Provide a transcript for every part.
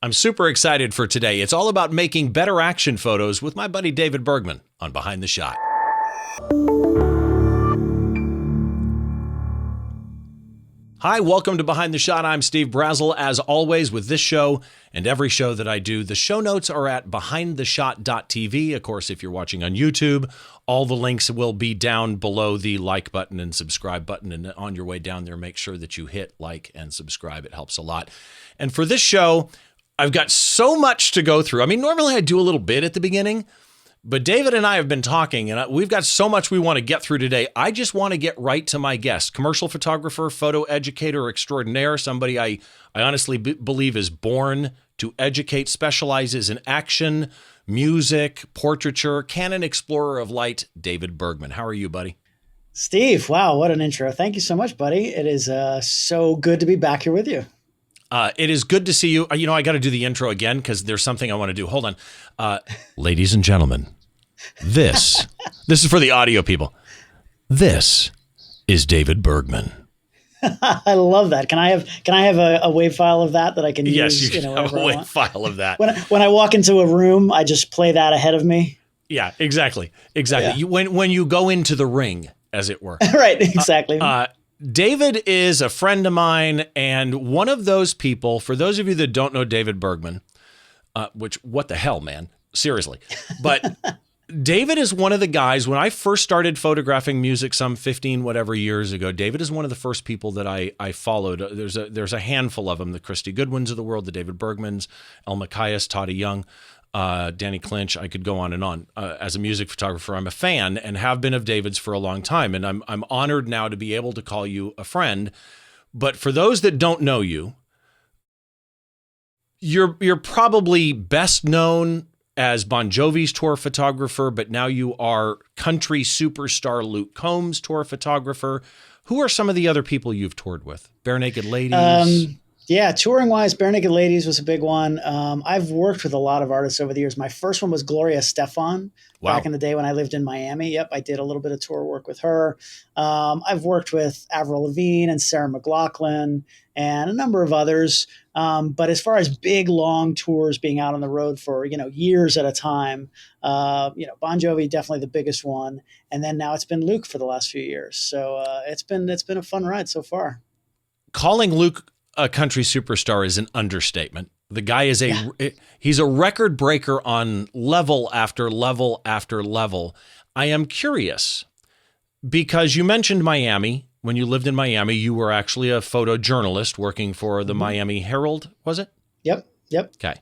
I'm super excited for today. It's all about making better action photos with my buddy David Bergman on Behind the Shot. Hi, welcome to Behind the Shot. I'm Steve Brazill. As always, with this show and every show that I do, the show notes are at behindtheshot.tv. Of course, if you're watching on YouTube, all the links will be down below the like button and subscribe button. And on your way down there, make sure that you hit like and subscribe. It helps a lot. And for this show, I've got so much to go through. I mean, normally I do a little bit at the beginning, but David and I have been talking, and we've got so much we want to get through today. I just want to get right to my guest, commercial photographer, photo educator extraordinaire, somebody I honestly believe is born to educate, specializes in action, music, portraiture, Canon explorer of light, David Bergman. How are you, buddy? Steve, wow, what an intro. Thank you so much, buddy. It is so good to be back here with you. It is good to see you. You know, I got to do the intro again because there's something I want to do. Hold on. Ladies and gentlemen, this is for the audio people. This is David Bergman. I love that. Can I have a WAV file of that I can use? Yes, you can have a WAV file of that. When I walk into a room, I just play that ahead of me. Yeah, exactly. Yeah. When you go into the ring, as it were. Right, exactly. David is a friend of mine, and one of those people, for those of you that don't know David Bergman, which, what the hell, man? Seriously. But David is one of the guys, when I first started photographing music some 15 whatever years ago, David is one of the first people that I followed. There's a handful of them, the Christy Goodwins of the world, the David Bergmans, El Macias, Toddy Young, Danny Clinch. I could go on and on. As a music photographer, I'm a fan and have been of David's for a long time. And I'm honored now to be able to call you a friend. But for those that don't know you, you're probably best known as Bon Jovi's tour photographer, but now you are country superstar Luke Combs' tour photographer. Who are some of the other people you've toured with? Bare Naked Ladies? Yeah, touring wise, Bare Naked Ladies was a big one. I've worked with a lot of artists over the years. My first one was Gloria Estefan. Wow. Back in the day when I lived in Miami. Yep, I did a little bit of tour work with her. I've worked with Avril Lavigne and Sarah McLachlan and a number of others. But as far as big, long tours, being out on the road for, years at a time, Bon Jovi, definitely the biggest one. And then now it's been Luke for the last few years. So it's been a fun ride so far. Calling Luke a country superstar is an understatement. The guy is he's a record breaker on level after level after level. I am curious because you mentioned Miami. When you lived in Miami, you were actually a photojournalist working for the Miami Herald, was it? Yep. Okay.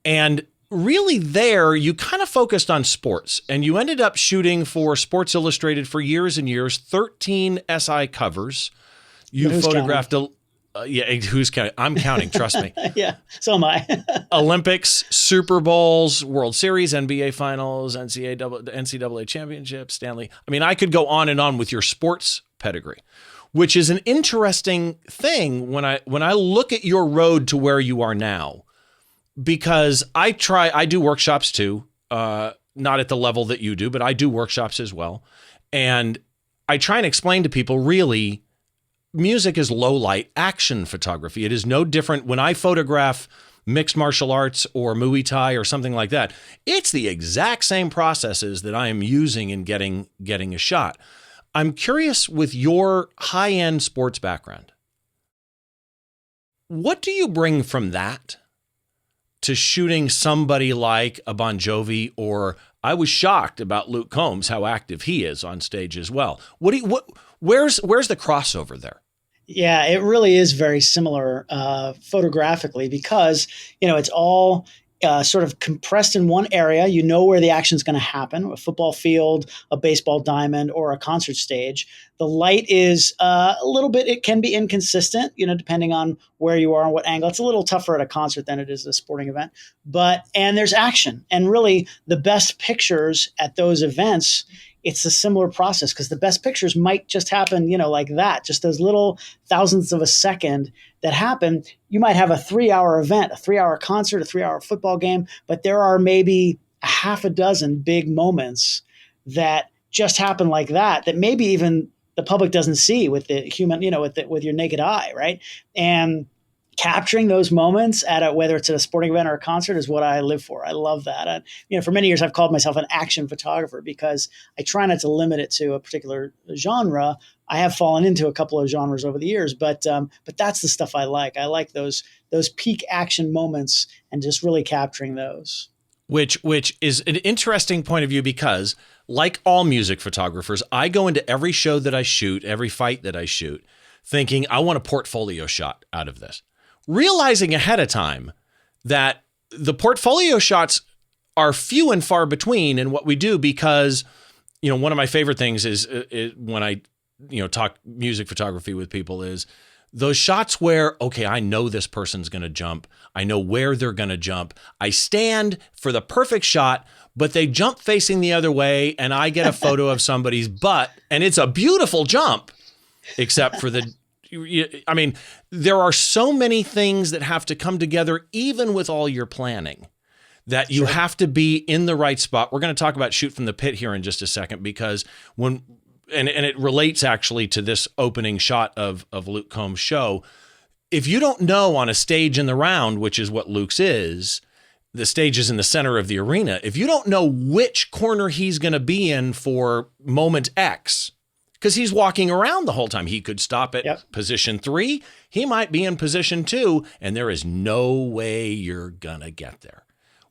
And really there, you kind of focused on sports, and you ended up shooting for Sports Illustrated for years and years, 13 SI covers. You photographed who's counting? I'm counting, trust me. Yeah, so am I. Olympics, Super Bowls, World Series, NBA Finals, NCAA Championships, Stanley. I mean, I could go on and on with your sports pedigree, which is an interesting thing when I look at your road to where you are now, because I do workshops too, not at the level that you do, but I do workshops as well. And I try and explain to people, really, music is low light action photography. It is no different when I photograph mixed martial arts or Muay Thai or something like that. It's the exact same processes that I am using in getting a shot. I'm curious, with your high-end sports background, what do you bring from that to shooting somebody like a Bon Jovi? Or I was shocked about Luke Combs, how active he is on stage as well. Where's the crossover there? Yeah, it really is very similar photographically because, it's all sort of compressed in one area. You know where the action is going to happen: a football field, a baseball diamond, or a concert stage. The light is a little bit, it can be inconsistent, depending on where you are and what angle. It's a little tougher at a concert than it is at a sporting event. And there's action. And really, the best pictures at those events, it's a similar process, because the best pictures might just happen, like that, just those little thousandths of a second that happen. You might have a 3-hour event, a 3-hour concert, a 3-hour football game, but there are maybe a half a dozen big moments that just happen like that maybe even the public doesn't see with the human, with your naked eye, right? And capturing those moments whether it's at a sporting event or a concert is what I live for. I love that. And, for many years I've called myself an action photographer because I try not to limit it to a particular genre. I have fallen into a couple of genres over the years, but that's the stuff I like. I like those peak action moments and just really capturing those. Which is an interesting point of view because, like all music photographers, I go into every show that I shoot, every fight that I shoot, thinking I want a portfolio shot out of this, realizing ahead of time that the portfolio shots are few and far between in what we do because, one of my favorite things is when I talk music photography with people is those shots where, okay, I know this person's going to jump. I know where they're going to jump. I stand for the perfect shot, but they jump facing the other way and I get a photo of somebody's butt and it's a beautiful jump, except for there are so many things that have to come together, even with all your planning, that you have to be in the right spot. We're going to talk about Shoot from the Pit here in just a second, because and it relates actually to this opening shot of Luke Combs' show. If you don't know on a stage in the round, which is what Luke's is, the stage is in the center of the arena. If you don't know which corner he's going to be in for moment X, because he's walking around the whole time, he could stop at position 3. He might be in position 2, and there is no way you're going to get there.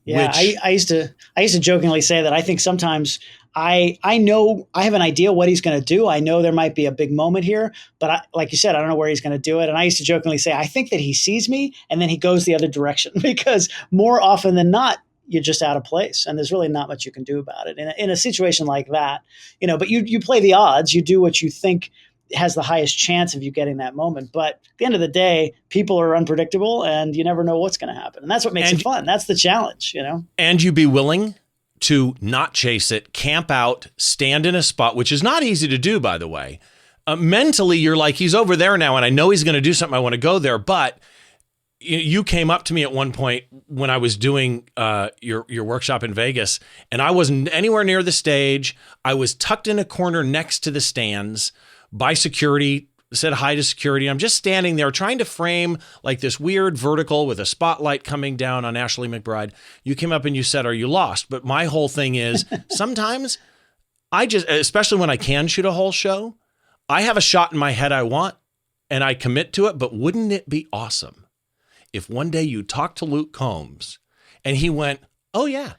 Yeah, I used to jokingly say that I think sometimes I know I have an idea what he's going to do. I know there might be a big moment here, but like you said, I don't know where he's going to do it. And I used to jokingly say, I think that he sees me and then he goes the other direction, because more often than not, you're just out of place and there's really not much you can do about it in a situation like that, but you play the odds, you do what you think has the highest chance of you getting that moment. But at the end of the day, people are unpredictable and you never know what's going to happen. And that's what makes it fun. That's the challenge, And you be willing to not chase it, camp out, stand in a spot, which is not easy to do, by the way. Mentally, you're like, he's over there now and I know he's going to do something. I want to go there. But you came up to me at one point when I was doing your workshop in Vegas, and I wasn't anywhere near the stage. I was tucked in a corner next to the stands by security, said hi to security. I'm just standing there trying to frame like this weird vertical with a spotlight coming down on Ashley McBryde. You came up and you said, "Are you lost?" But my whole thing is sometimes especially when I can shoot a whole show, I have a shot in my head I want and I commit to it. But wouldn't it be awesome if one day you talked to Luke Combs and he went, "Oh yeah,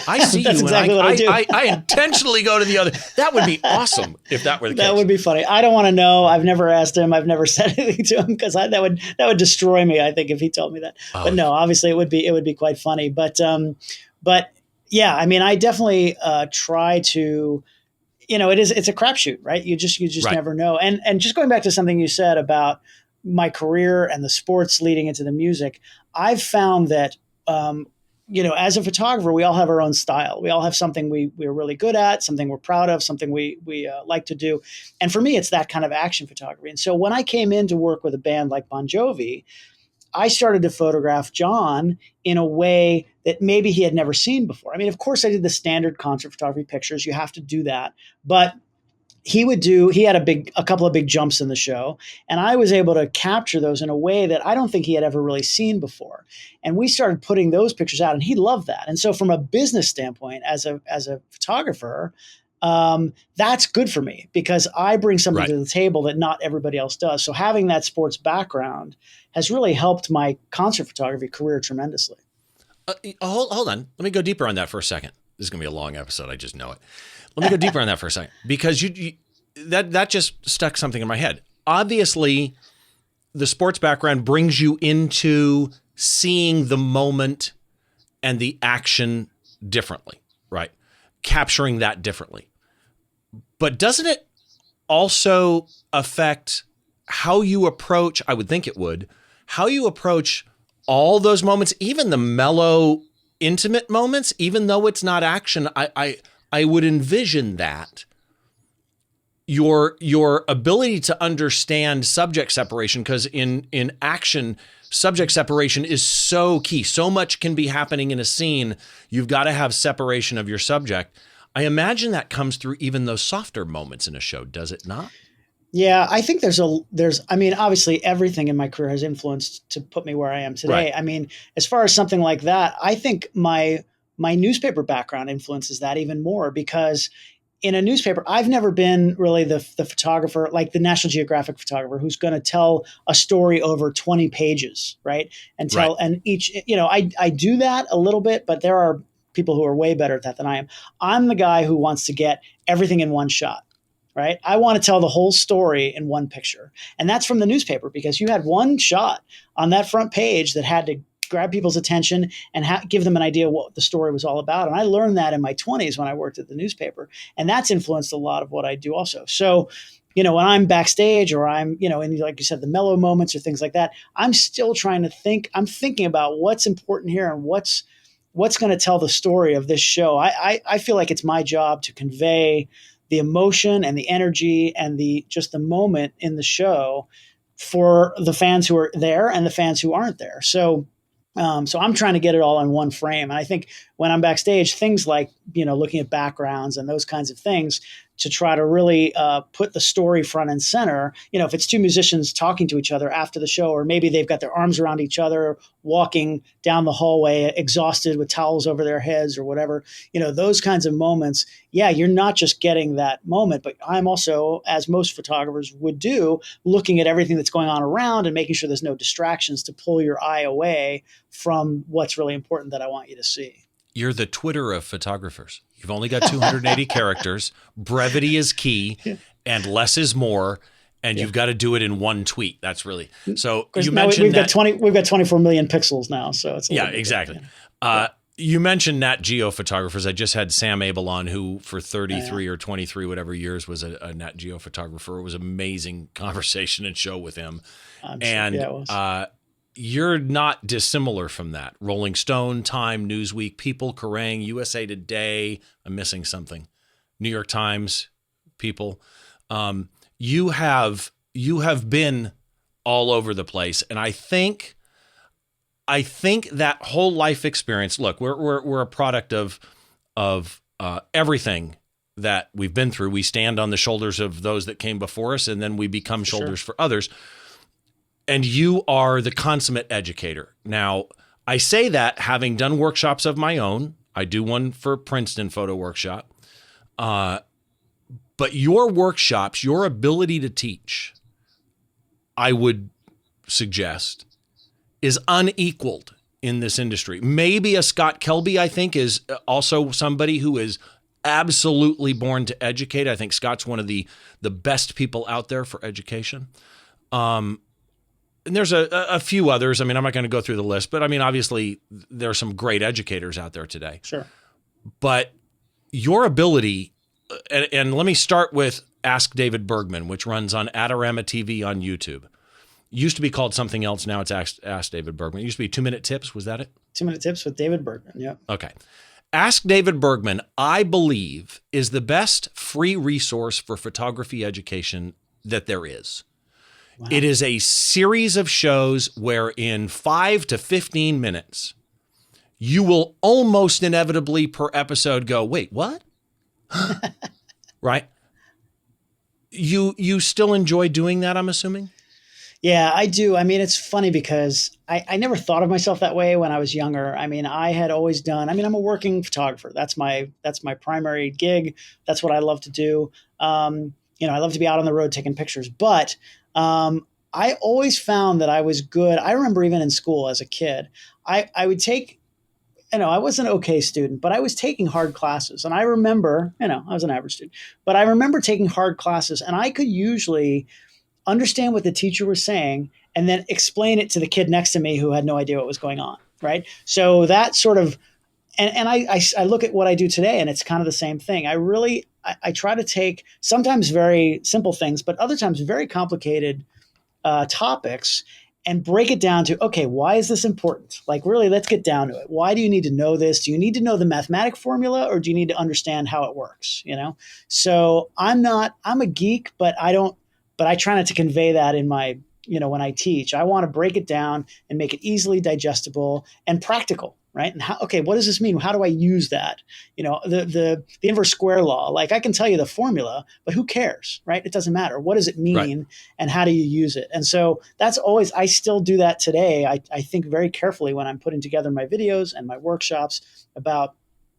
I see That's you." Exactly and what I do. I intentionally go to the other. That would be awesome if that were the case. That would be funny. I don't want to know. I've never asked him. I've never said anything to him because that would destroy me, I think, if he told me that. Oh. But no, obviously it would be quite funny. But yeah, I mean, I definitely try to. It's a crapshoot, right? You just right. Never know. And just going back to something you said about my career and the sports leading into the music, I've found that. As a photographer, we all have our own style. We all have something we're really good at, something we're proud of, something we like to do. And for me, it's that kind of action photography. And so when I came in to work with a band like Bon Jovi, I started to photograph John in a way that maybe he had never seen before. I mean, of course, I did the standard concert photography pictures. You have to do that. But he had a couple of big jumps in the show, and I was able to capture those in a way that I don't think he had ever really seen before. And we started putting those pictures out, and he loved that. And so from a business standpoint, as a photographer, that's good for me because I bring something to the table that not everybody else does. So having that sports background has really helped my concert photography career tremendously. Hold on. Let me go deeper on that for a second. This is going to be a long episode. I just know it. Let me go deeper on that for a second, because that just stuck something in my head. Obviously, the sports background brings you into seeing the moment and the action differently, right? Capturing that differently. But doesn't it also affect how you approach, I would think it would, how you approach all those moments, even the mellow, intimate moments, even though it's not action? I would envision that your ability to understand subject separation, because in action, subject separation is so key. So much can be happening in a scene. You've got to have separation of your subject. I imagine that comes through even those softer moments in a show, does it not? Yeah, I think I mean, obviously everything in my career has influenced to put me where I am Right. today. I mean, as far as something like that, I think my newspaper background influences that even more because in a newspaper, I've never been really the photographer, like the National Geographic photographer, who's going to tell a story over 20 pages, right? Right. And each, I do that a little bit, but there are people who are way better at that than I am. I'm the guy who wants to get everything in one shot, right? I want to tell the whole story in one picture. And that's from the newspaper because you had one shot on that front page that had to grab people's attention and give them an idea what the story was all about. And I learned that in my 20s when I worked at the newspaper. And that's influenced a lot of what I do also. So, when I'm backstage or I'm, in, like you said, the mellow moments or things like that, I'm still trying to I'm thinking about what's important here and what's going to tell the story of this show. I feel like it's my job to convey the emotion and the energy and just the moment in the show for the fans who are there and the fans who aren't there. So I'm trying to get it all in one frame. And I think when I'm backstage, things like, looking at backgrounds and those kinds of things to try to really put the story front and center. If it's two musicians talking to each other after the show, or maybe they've got their arms around each other, walking down the hallway, exhausted with towels over their heads or whatever, those kinds of moments. Yeah, you're not just getting that moment, but I'm also, as most photographers would do, looking at everything that's going on around and making sure there's no distractions to pull your eye away from what's really important that I want you to see. You're the Twitter of photographers. You've only got 280 characters. Brevity is key, and less is more. And you've got to do it in one tweet. That's really so. You mentioned we've got 24 million pixels now, so it's exactly. You mentioned Nat Geo photographers. I just had Sam Abel on, who for 33 or 23 whatever years was a Nat Geo photographer. It was an amazing conversation and show with him. And it was. You're not dissimilar from that. Rolling Stone, Time, Newsweek, People, Kerrang, USA Today. I'm missing something. New York Times, People. You have been all over the place, and I think that whole life experience. Look, we're a product of everything that we've been through. We stand on the shoulders of those that came before us, and then we become shoulders for others. And you are the consummate educator. Now, I say that having done workshops of my own. I do one for Princeton Photo Workshop. But your workshops, your ability to teach, I would suggest, is unequaled in this industry. Maybe a Scott Kelby, I think, is also somebody who is absolutely born to educate. I think Scott's one of the best people out there for education. And there's a few others. I mean, I'm not going to go through the list, but I mean, obviously there are some great educators out there today. Sure. But your ability, and let me start with Ask David Bergman, which runs on Adorama TV on YouTube. Used to be called something else. Now it's Ask David Bergman. It used to be 2-Minute Tips. Was that it? 2-Minute Tips with David Bergman. Yep. Okay. Ask David Bergman, I believe, is the best free resource for photography education that there is. Wow. It is a series of shows where in 5 to 15 minutes, you will almost inevitably per episode go, wait, what? Right? You still enjoy doing that, I'm assuming? Yeah, I do. I mean, it's funny because I never thought of myself that way when I was younger. I mean, I had always done, I'm a working photographer. That's my primary gig. That's what I love to do. I love to be out on the road taking pictures, but I always found that I was good. I remember even in school as a kid, I would take, I was an okay student, but I was taking hard classes. And I remember, I was an average student, but I remember taking hard classes and I could usually understand what the teacher was saying and then explain it to the kid next to me who had no idea what was going on. Right. So that sort of, and I look at what I do today and it's kind of the same thing. I try to take sometimes very simple things, but other times very complicated topics and break it down to, okay, why is this important? Like, really, let's get down to it. Why do you need to know this? Do you need to know the mathematic formula or do you need to understand how it works? So I'm a geek, but I try not to convey that in when I teach. I want to break it down and make it easily digestible and practical. right? And what does this mean? How do I use that? The inverse square law, like I can tell you the formula, but who cares, right? It doesn't matter. What does it mean? Right. And how do you use it? And so that's always, I still do that today. I think very carefully when I'm putting together my videos and my workshops about,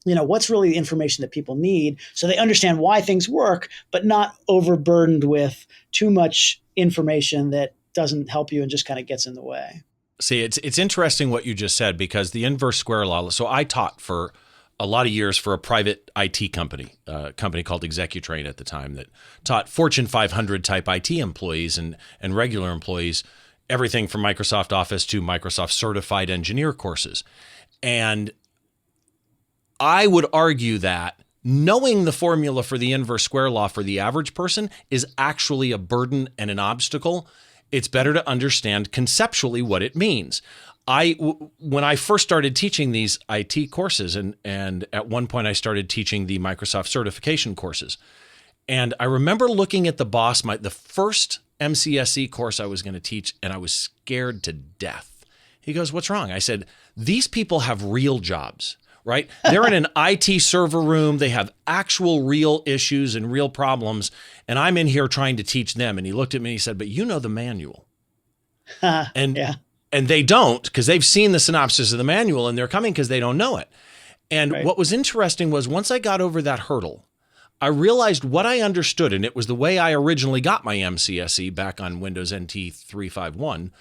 what's really the information that people need so they understand why things work, but not overburdened with too much information that doesn't help you and just kind of gets in the way. See, it's interesting what you just said, because the inverse square law. So I taught for a lot of years for a private IT company, a company called Executrain at the time, that taught Fortune 500 type IT employees and regular employees everything from Microsoft Office to Microsoft certified engineer courses. And I would argue that knowing the formula for the inverse square law for the average person is actually a burden and an obstacle. It's better to understand conceptually what it means. When I first started teaching these IT courses, and at one point I started teaching the Microsoft certification courses, and I remember looking at the boss, the first MCSE course I was going to teach, and I was scared to death. He goes, "What's wrong?" I said, "These people have real jobs." Right? They're in an IT server room. They have actual real issues and real problems. And I'm in here trying to teach them. And he looked at me and he said, "But you know the manual." And they don't, because they've seen the synopsis of the manual and they're coming because they don't know it. And What was interesting was once I got over that hurdle, I realized what I understood. And it was the way I originally got my MCSE back on Windows NT 351.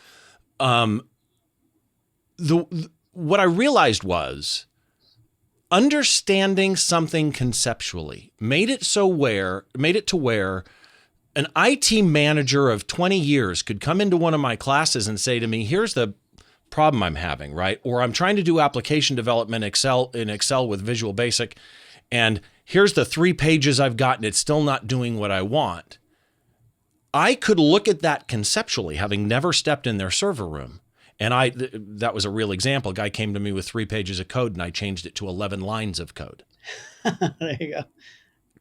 What I realized was, understanding something conceptually made it to where an IT manager of 20 years could come into one of my classes and say to me, "Here's the problem I'm having," right? Or I'm trying to do application development in Excel with Visual Basic, and here's the 3 pages I've got and it's still not doing what I want. I could look at that conceptually, having never stepped in their server room. And that was a real example. A guy came to me with 3 pages of code and I changed it to 11 lines of code. There you go.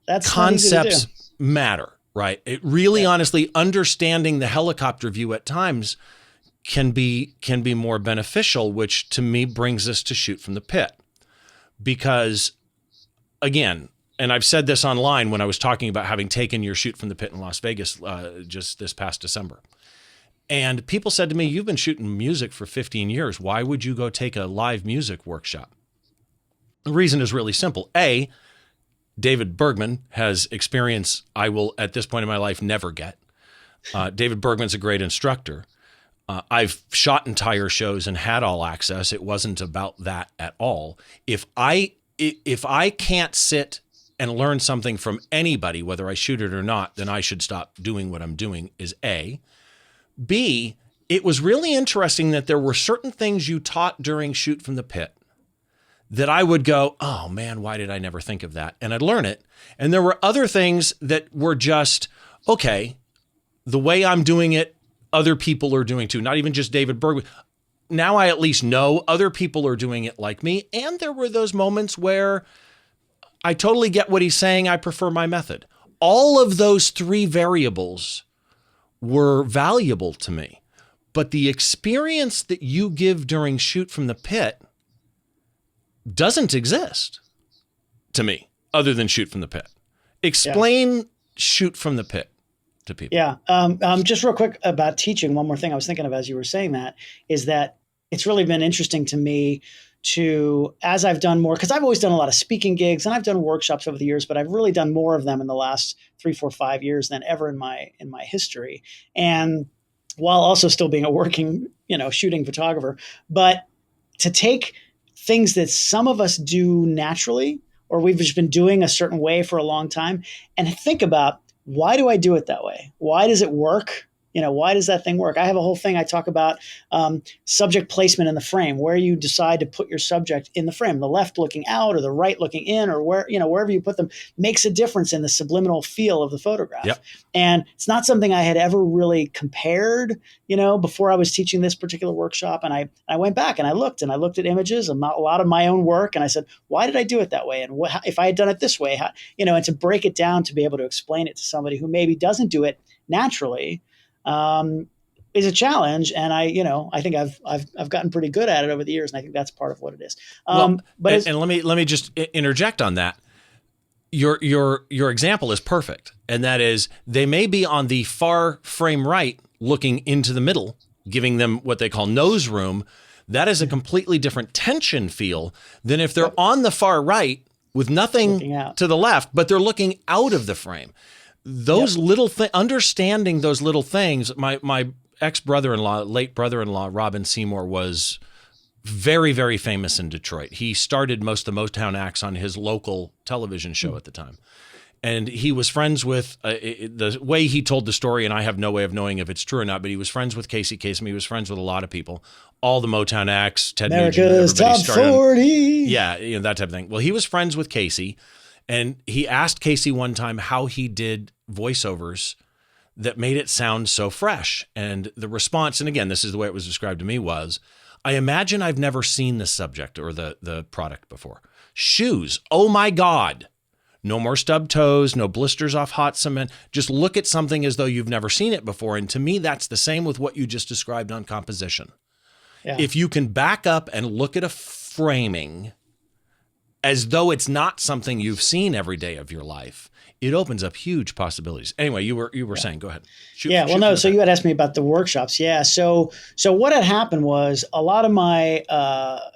That's concepts matter, right? It really, honestly, understanding the helicopter view at times can be more beneficial, which to me brings us to shoot from the pit. Because again, and I've said this online when I was talking about having taken your shoot from the pit in Las Vegas just this past December. And people said to me, "You've been shooting music for 15 years. Why would you go take a live music workshop?" The reason is really simple. A, David Bergman has experience I will, at this point in my life, never get. David Bergman's a great instructor. I've shot entire shows and had all access. It wasn't about that at all. If I can't sit and learn something from anybody, whether I shoot it or not, then I should stop doing what I'm doing, is A. B, it was really interesting that there were certain things you taught during Shoot from the Pit that I would go, "Oh man, why did I never think of that?" And I'd learn it. And there were other things that were just, okay, the way I'm doing it, other people are doing too. Not even just David Bergman. Now I at least know other people are doing it like me. And there were those moments where I totally get what he's saying. I prefer my method. All of those 3 variables were valuable to me. But the experience that you give during Shoot from the Pit doesn't exist to me other than Shoot from the Pit. Explain Shoot from the Pit to people. Yeah. Just real quick about teaching. One more thing I was thinking of as you were saying that is that it's really been interesting to me as I've done more, because I've always done a lot of speaking gigs and I've done workshops over the years, but I've really done more of them in the last 3, 4, 5 years than ever in my history. And while also still being a working, shooting photographer, but to take things that some of us do naturally, or we've just been doing a certain way for a long time, and think about, why do I do it that way? Why does it work? Why does that thing work? I have a whole thing I talk about subject placement in the frame, where you decide to put your subject in the frame, the left looking out or the right looking in, or wherever you put them makes a difference in the subliminal feel of the photograph. Yep. And it's not something I had ever really compared, before I was teaching this particular workshop. And I went back and I looked at images, a lot of my own work. And I said, why did I do it that way? And if I had done it this way, and to break it down to be able to explain it to somebody who maybe doesn't do it naturally, is a challenge, and I think I've gotten pretty good at it over the years, and I think that's part of what it is. Well, But and let me just interject on that. Your example is perfect, and that is they may be on the far frame right, looking into the middle, giving them what they call nose room. That is a completely different tension feel than if they're on the far right with nothing to the left, but they're looking out of the frame. Those little understanding those little things. My ex-brother-in-law, late brother-in-law, Robin Seymour, was very, very famous in Detroit. He started most of the Motown acts on his local television show at the time. And he was friends with, the way he told the story, and I have no way of knowing if it's true or not, but he was friends with Casey Kasem. He was friends with a lot of people, all the Motown acts, Ted America's Nugent, Top 40. Yeah, that type of thing. Well, he was friends with Casey, and he asked Casey one time how he did voiceovers that made it sound so fresh. And the response, and again, this is the way it was described to me, was, I imagine I've never seen this subject or the product before. Shoes, oh my God. No more stubbed toes, no blisters off hot cement. Just look at something as though you've never seen it before. And to me, that's the same with what you just described on composition. Yeah. If you can back up and look at a framing as though it's not something you've seen every day of your life, it opens up huge possibilities. Anyway, you were saying, go ahead. So you had asked me about the workshops. Yeah. So what had happened was a lot of my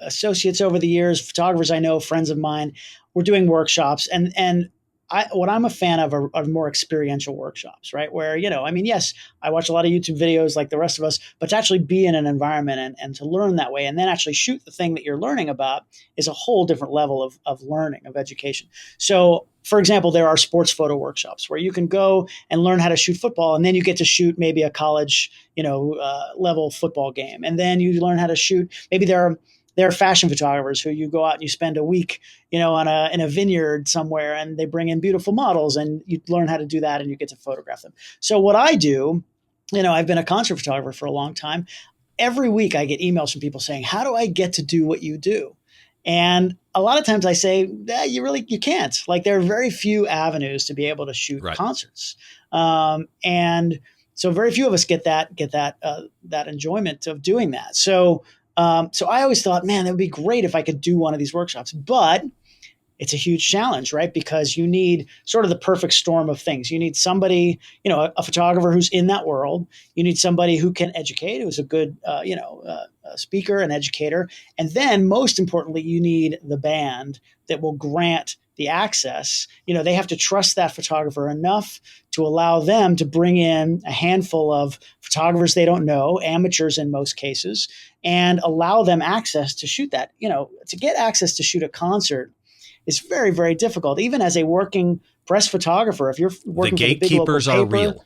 associates over the years, photographers I know, friends of mine, were doing workshops, and what I'm a fan of are more experiential workshops, right? Where, yes, I watch a lot of YouTube videos like the rest of us, but to actually be in an environment and to learn that way and then actually shoot the thing that you're learning about is a whole different level of learning, of education. So, for example, there are sports photo workshops where you can go and learn how to shoot football, and then you get to shoot maybe a college, level football game. And then you learn how to shoot, maybe there are fashion photographers who you go out and you spend a week, in a vineyard somewhere, and they bring in beautiful models, and you learn how to do that, and you get to photograph them. So what I do, I've been a concert photographer for a long time. Every week I get emails from people saying, how do I get to do what you do? And a lot of times I say, you can't. Like, there are very few avenues to be able to shoot concerts. And so very few of us get that enjoyment of doing that. So I always thought, man, that would be great if I could do one of these workshops, but it's a huge challenge, right? Because you need sort of the perfect storm of things. You need somebody, a photographer who's in that world. You need somebody who can educate, who's a good, speaker and educator. And then most importantly, you need the band that will grant the access. They have to trust that photographer enough to allow them to bring in a handful of photographers they don't know, amateurs in most cases, and allow them access to shoot that. To get access to shoot a concert is very, very difficult. Even as a working press photographer, if you're working the gatekeepers are real.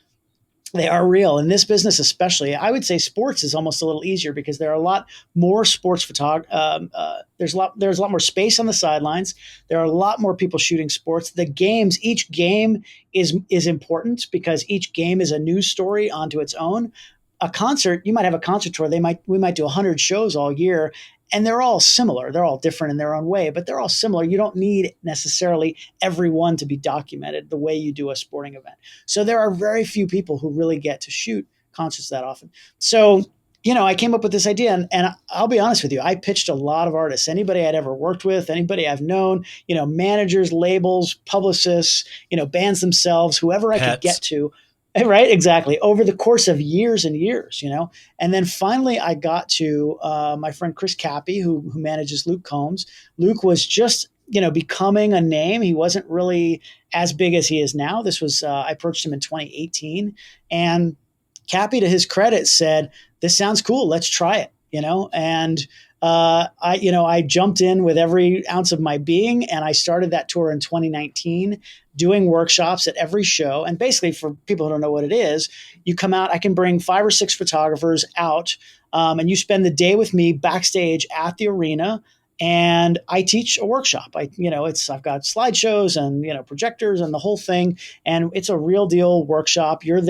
They are real. In this business especially, I would say sports is almost a little easier because there are a lot more sports there's a lot more space on the sidelines. There are a lot more people shooting sports. The games, each game is important because each game is a news story onto its own. A concert, you might have a concert tour. We might do 100 shows all year, and they're all similar. They're all different in their own way, but they're all similar. You don't need necessarily everyone to be documented the way you do a sporting event. So there are very few people who really get to shoot concerts that often. So, I came up with this idea, and I'll be honest with you, I pitched a lot of artists, anybody I'd ever worked with, anybody I've known, managers, labels, publicists, bands themselves, whoever I could get to. Right, exactly. Over the course of years and years, and then finally I got to my friend Chris Cappy, who manages Luke Combs. Luke was just, becoming a name. He wasn't really as big as he is now. This was I approached him in 2018, and Cappy, to his credit, said, "This sounds cool. Let's try it." And I jumped in with every ounce of my being, and I started that tour in 2019, doing workshops at every show. And basically, for people who don't know what it is, you come out, I can bring 5 or 6 photographers out, and you spend the day with me backstage at the arena. And I teach a workshop. I've got slideshows and, projectors and the whole thing. And it's a real deal workshop. You're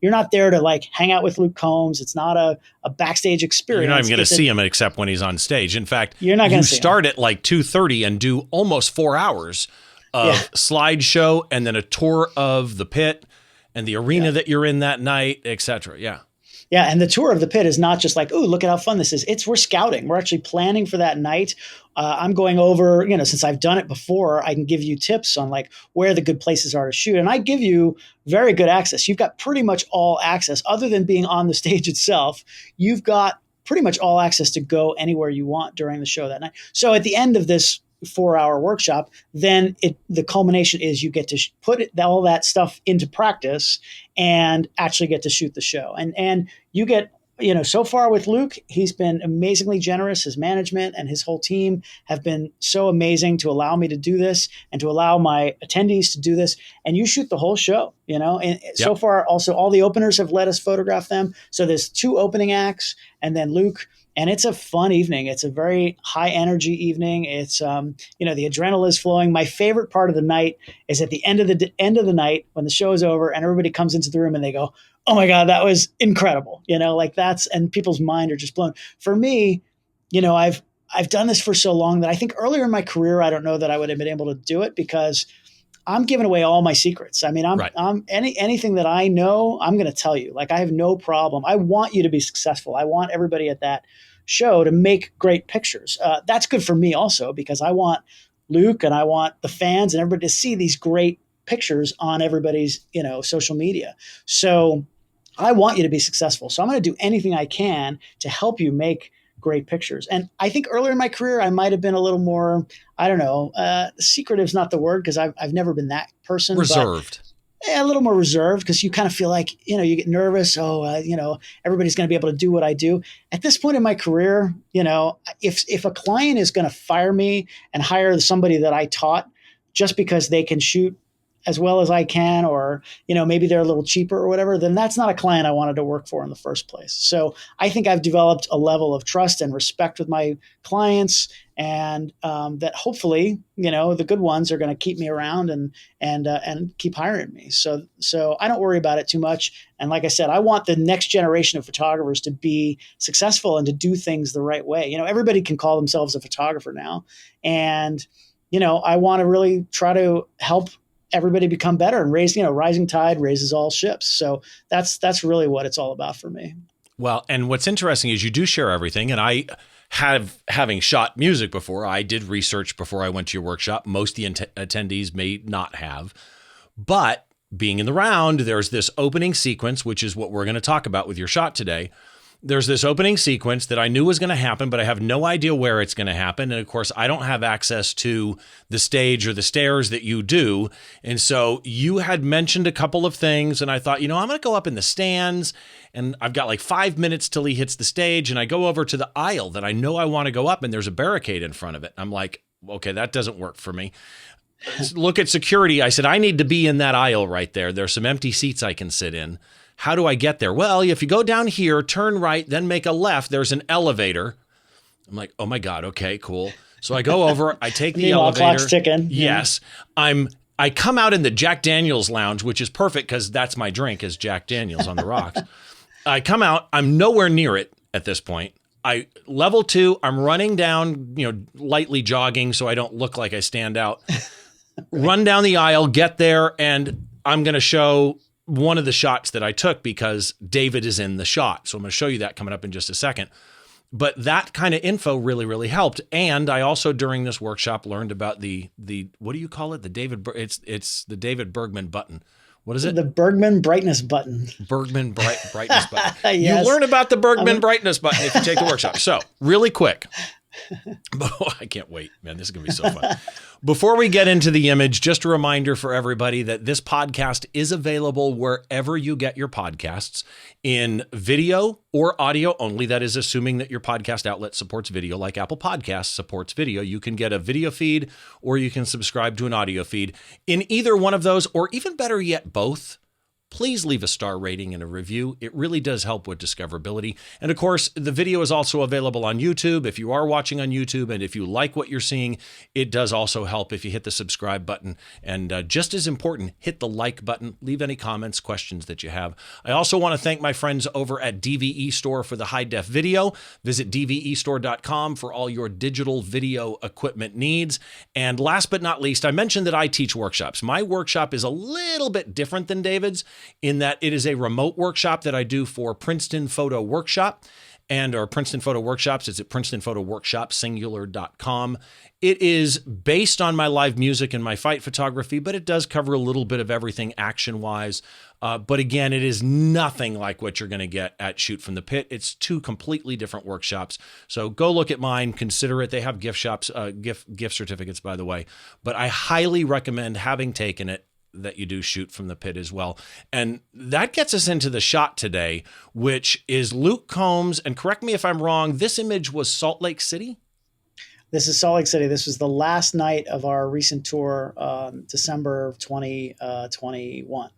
not there to like hang out with Luke Combs. It's not a backstage experience. You're not even going to see him except when he's on stage. In fact, you're not going to start at like 2:30 and do almost 4 hours of slideshow and then a tour of the pit and the arena that you're in that night, et cetera. Yeah. Yeah, and the tour of the pit is not just like, oh, look at how fun this is. We're scouting. We're actually planning for that night. I'm going over, since I've done it before, I can give you tips on like where the good places are to shoot. And I give you very good access. You've got pretty much all access other than being on the stage itself. You've got pretty much all access to go anywhere you want during the show that night. So at the end of this 4-hour workshop, then the culmination is you get to put all that stuff into practice and actually get to shoot the show. And you get, so far with Luke, he's been amazingly generous. His management and his whole team have been so amazing to allow me to do this and to allow my attendees to do this. And you shoot the whole show, and so far also all the openers have let us photograph them. So there's 2 opening acts and then Luke. And it's a fun evening. It's a very high energy evening. It's, the adrenaline is flowing. My favorite part of the night is at the end of the night when the show is over and everybody comes into the room and they go, oh my God, that was incredible. And people's mind are just blown. For me, I've done this for so long that I think earlier in my career, I don't know that I would have been able to do it because I'm giving away all my secrets. I mean, I'm anything that I know, I'm going to tell you. Like, I have no problem. I want you to be successful. I want everybody at that show to make great pictures. That's good for me also because I want Luke and I want the fans and everybody to see these great pictures on everybody's, social media. So I want you to be successful. So I'm going to do anything I can to help you make great pictures. And I think earlier in my career, I might have been a little more, I don't know, secretive is not the word because I've never been that person. Reserved. A little more reserved because you kind of feel like, you get nervous. Everybody's going to be able to do what I do. At this point in my career, if a client is going to fire me and hire somebody that I taught just because they can shoot as well as I can, or, maybe they're a little cheaper or whatever, then that's not a client I wanted to work for in the first place. So I think I've developed a level of trust and respect with my clients and that hopefully, the good ones are going to keep me around and keep hiring me. So I don't worry about it too much. And like I said, I want the next generation of photographers to be successful and to do things the right way. Everybody can call themselves a photographer now. And, I want to really try to help everybody become better and rising tide raises all ships. So that's really what it's all about for me. Well, and what's interesting is you do share everything. And having shot music before, I did research before I went to your workshop. Most of the attendees may not have, but being in the round, there's this opening sequence, which is what we're going to talk about with your shot today. There's this opening sequence that I knew was going to happen, but I have no idea where it's going to happen. And of course, I don't have access to the stage or the stairs that you do. And so you had mentioned a couple of things, and I thought, I'm going to go up in the stands, and I've got like 5 minutes till he hits the stage, and I go over to the aisle that I know I want to go up, and there's a barricade in front of it. I'm like, okay, that doesn't work for me. Look at security. I said, I need to be in that aisle right there. There's some empty seats I can sit in. How do I get there? Well, if you go down here, turn right, then make a left, there's an elevator. I'm like, oh my God, okay, cool. So I go over, I take the elevator. Clock's ticking. Yes. I come out in the Jack Daniels lounge, which is perfect because that's my drink is Jack Daniels on the rocks. I come out, I'm nowhere near it at this point. Level 2, I'm running down, lightly jogging so I don't look like I stand out. Run down the aisle, get there, and I'm going to show one of the shots that I took because David is in the shot. So I'm going to show you that coming up in just a second. But that kind of info really, really helped. And I also, during this workshop, learned about the what do you call it? It's the David Bergman button. What is it? The Bergman brightness button. Bergman brightness button. Yes. You learn about the Bergman brightness button if you take the workshop. So really quick. I can't wait, man. This is going to be so fun. Before we get into the image, just a reminder for everybody that this podcast is available wherever you get your podcasts in video or audio only. That is assuming that your podcast outlet supports video, like Apple Podcasts supports video. You can get a video feed or you can subscribe to an audio feed. In either one of those, or even better yet, both, please leave a star rating and a review. It really does help with discoverability. And of course, the video is also available on YouTube. If you are watching on YouTube and if you like what you're seeing, it does also help if you hit the subscribe button. And just as important, hit the like button. Leave any comments, questions that you have. I also want to thank my friends over at DVE Store for the high-def video. Visit dvestore.com for all your digital video equipment needs. And last but not least, I mentioned that I teach workshops. My workshop is a little bit different than David's. in that it is a remote workshop that I do for Princeton Photo Workshop and our Princeton Photo Workshops. It's at PrincetonPhotoWorkshopSingular.com. It is based on my live music and my fight photography, but it does cover a little bit of everything action-wise. But again, it is nothing like what you're going to get at Shoot from the Pit. It's two completely different workshops. So go look at mine, consider it. They have gift shops, gift certificates, by the way. But I highly recommend, having taken it, that you do Shoot from the Pit as well. And that gets us into the shot today, which is Luke Combs. And correct me if I'm wrong, this image was Salt Lake City? This is Salt Lake City. This was the last night of our recent tour, December of 2021.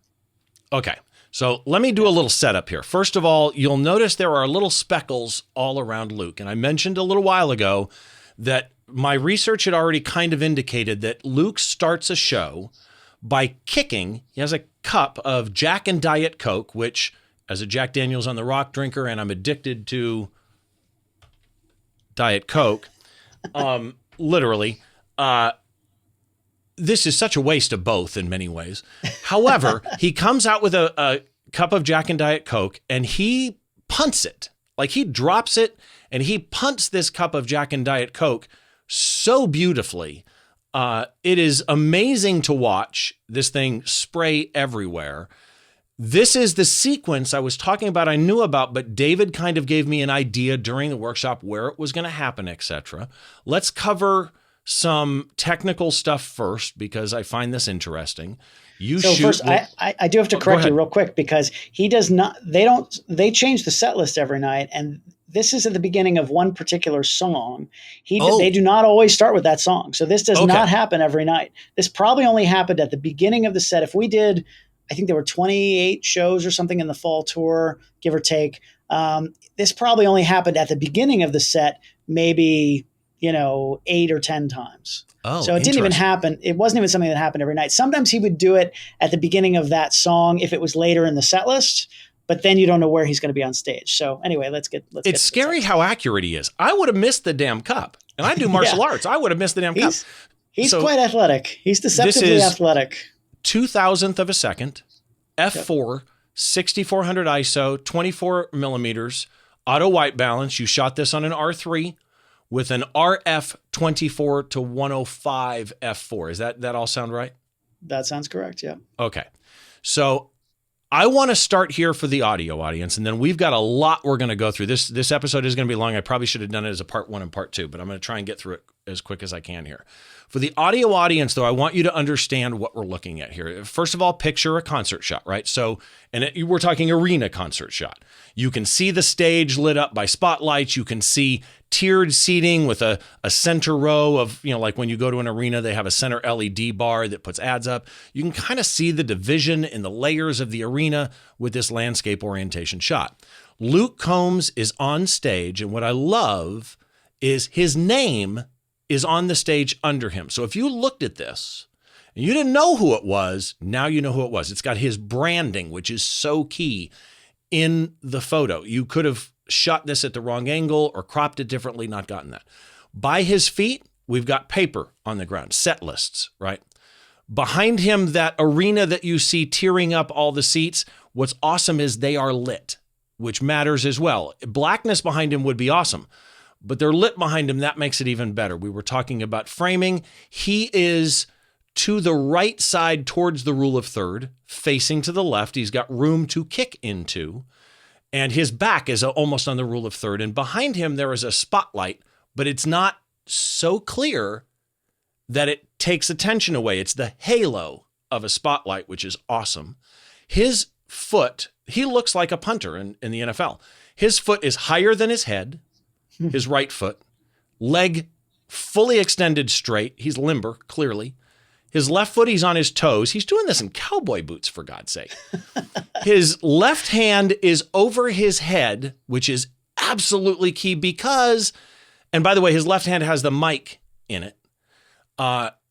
Okay, so let me do a little setup here. First of all, you'll notice there are little speckles all around Luke. And I mentioned a little while ago that my research had already kind of indicated that Luke starts a show by kicking. He has a cup of Jack and Diet Coke, which, as a Jack Daniels on the Rock drinker, and I'm addicted to Diet Coke, literally, this is such a waste of both in many ways. However, he comes out with a cup of Jack and Diet Coke, and he punts it. Like, he drops it, and he punts this cup of Jack and Diet Coke so beautifully. It is amazing to watch this thing spray everywhere. This is the sequence I was talking about, I knew about, but David kind of gave me an idea during the workshop where it was going to happen, etc. Let's cover some technical stuff first, because I find this interesting. First, I do have to correct you real quick, because he does not, they change the set list every night, and this is at the beginning of one particular song. They do not always start with that song. So this does not happen every night. This probably only happened at the beginning of the set. If we did, I think there were 28 shows or something in the fall tour, give or take. This probably only happened at the beginning of the set, maybe, 8 or 10 times. Oh, so it didn't even happen. It wasn't even something that happened every night. Sometimes he would do it at the beginning of that song if it was later in the set list, but then you don't know where he's going to be on stage. So anyway, let's get. It's scary how accurate he is. I would have missed the damn cup, and I do martial arts. I would have missed the damn cup. He's quite athletic. He's deceptively athletic. 2,000th of a second, f4, 6400 ISO, 24 millimeters, auto white balance. You shot this on an R3 with an RF 24 to 105 f4. Is that all sound right? That sounds correct. Yeah. Okay. So I want to start here for the audio audience, and then we've got a lot we're going to go through. This episode is going to be long. I probably should have done it as a part 1 and part 2, but I'm going to try and get through it as quick as I can here. For the audio audience, though, I want you to understand what we're looking at here. First of all, picture a concert shot, right? So, we're talking arena concert shot. You can see the stage lit up by spotlights. You can see tiered seating with a center row of, like when you go to an arena, they have a center LED bar that puts ads up. You can kind of see the division in the layers of the arena with this landscape orientation shot. Luke Combs is on stage, and what I love is his name is on the stage under him. So if you looked at this and you didn't know who it was, now you know who it was. It's got his branding, which is so key in the photo. You could have shot this at the wrong angle or cropped it differently, not gotten that. By his feet, we've got paper on the ground, set lists, right? Behind him, that arena that you see tearing up all the seats, what's awesome is they are lit, which matters as well. Blackness behind him would be awesome, but they're lit behind him. That makes it even better. We were talking about framing. He is to the right side towards the rule of third, facing to the left. He's got room to kick into, and his back is almost on the rule of third. And behind him, there is a spotlight, but it's not so clear that it takes attention away. It's the halo of a spotlight, which is awesome. His foot, he looks like a punter in the NFL. His foot is higher than his head, his right foot, leg fully extended straight. He's limber, clearly. His left foot, he's on his toes. He's doing this in cowboy boots, for God's sake. His left hand is over his head, which is absolutely key because, and by the way, his left hand has the mic in it.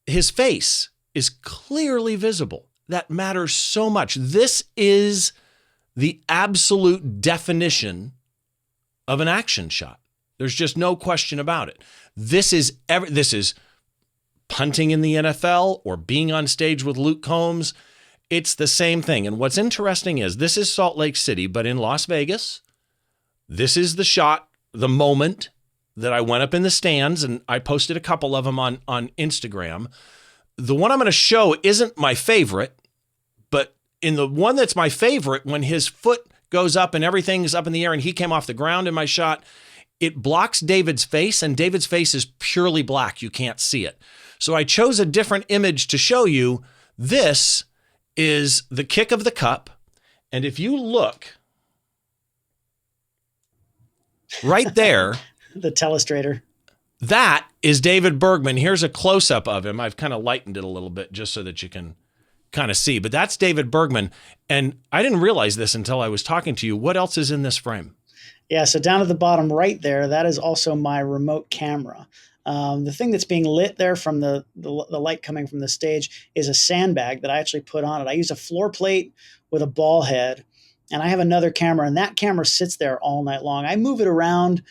His face is clearly visible. That matters so much. This is the absolute definition of an action shot. There's just no question about it. This is punting in the NFL or being on stage with Luke Combs. it's the same thing. And what's interesting is this is Salt Lake City, but in Las Vegas, this is the shot, the moment that I went up in the stands, and I posted a couple of them on Instagram. The one I'm going to show isn't my favorite, but in the one that's my favorite, when his foot goes up and everything's up in the air and he came off the ground in my shot, it blocks David's face, and David's face is purely black. You can't see it. So I chose a different image to show you. This is the kick of the cup. And if you look right there, the telestrator, that is David Bergman. Here's a close-up of him. I've kind of lightened it a little bit just so that you can kind of see, but that's David Bergman. And I didn't realize this until I was talking to you. What else is in this frame? Yeah, so down at the bottom right there, that is also my remote camera. The thing that's being lit there from the light coming from the stage is a sandbag that I actually put on it. I use a floor plate with a ball head, and I have another camera, and that camera sits there all night long. I move it around.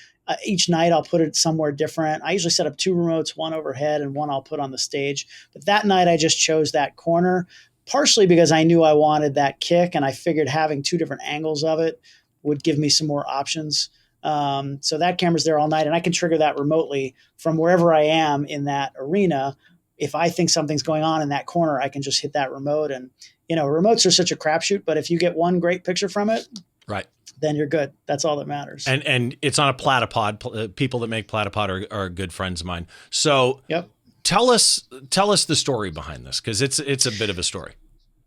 Each night I'll put it somewhere different. I usually set up 2 remotes, one overhead and one I'll put on the stage. But that night I just chose that corner, partially because I knew I wanted that kick, and I figured having 2 different angles of it would give me some more options. So that camera's there all night, and I can trigger that remotely from wherever I am in that arena. If I think something's going on in that corner, I can just hit that remote. And, remotes are such a crapshoot, but if you get one great picture from it, right, then you're good. That's all that matters. And it's on a platypod. People that make platypod are good friends of mine. So yep. Tell us the story behind this, because it's a bit of a story.